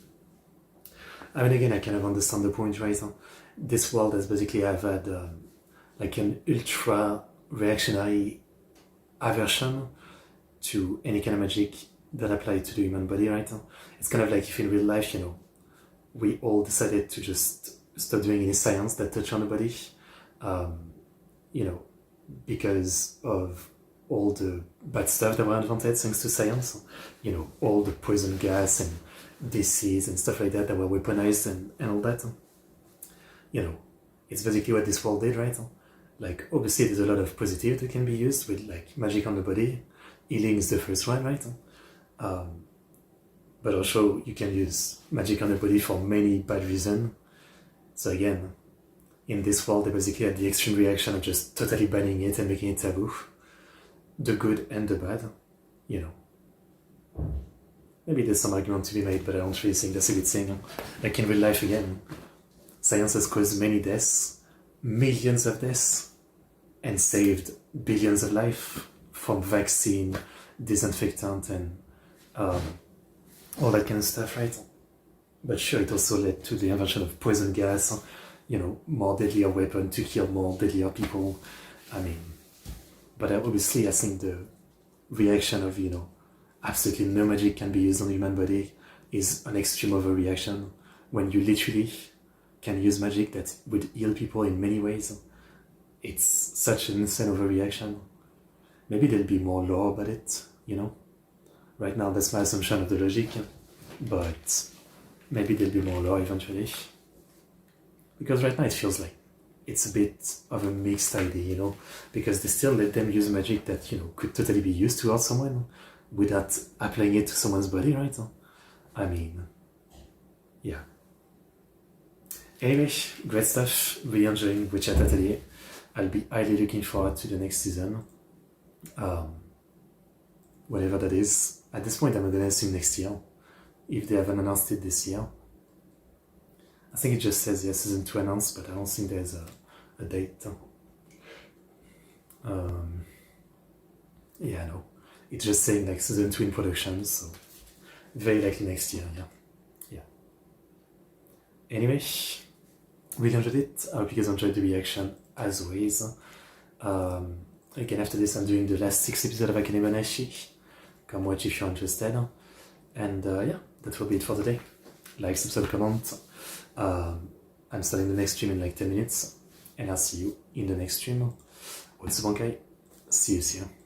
I mean, again, I kind of understand the point, right? This world has basically had like an ultra reactionary aversion to any kind of magic that applies to the human body, right? It's kind of like if in real life, you know, we all decided to just stop doing any science that touch on the body, you know, because of all the bad stuff that were invented thanks to science, you know, all the poison gas and disease and stuff like that that were weaponized and all that. You know, it's basically what this world did, right? Like, obviously there's a lot of positive that can be used with like magic on the body. Healing is the first one, right? But also you can use magic on the body for many bad reasons. So again, in this world they basically had the extreme reaction of just totally banning it and making it taboo. The good and the bad, you know. Maybe there's some argument to be made, but I don't really think that's a good thing. Like in real life again, science has caused many deaths, millions of deaths, and saved billions of lives from vaccine, disinfectant, and all that kind of stuff, right? But sure, it also led to the invention of poison gas, you know, more deadlier weapon to kill more deadlier people. I mean, but obviously I think the reaction of, you know, absolutely no magic can be used on the human body is an extreme overreaction when you literally can use magic that would heal people in many ways. It's such an insane overreaction. Maybe there'll be more law about it, you know? Right now that's my assumption of the logic, but maybe there'll be more law eventually. Because right now it feels like it's a bit of a mixed idea, you know, because they still let them use magic that, you know, could totally be used to hurt someone without applying it to someone's body, right? I mean, yeah. Anyway, great stuff, really enjoying Boushi at Atelier. I'll be highly looking forward to the next season. Whatever that is. At this point I'm gonna assume next year, if they haven't announced it this year. I think it just says, yeah, season 2 announced, but I don't think there's a date. Yeah, no. It's just saying like season 2 in production, so very likely next year, yeah. Anyway, really enjoyed it. I hope you guys enjoyed the reaction as always. Again, after this I'm doing the last 6 episodes of Akane. Come watch if you're interested. And yeah, that will be it for today. Like, subscribe, comment. I'm starting the next stream in like 10 minutes, and I'll see you in the next stream. ExoticBankai. See you soon.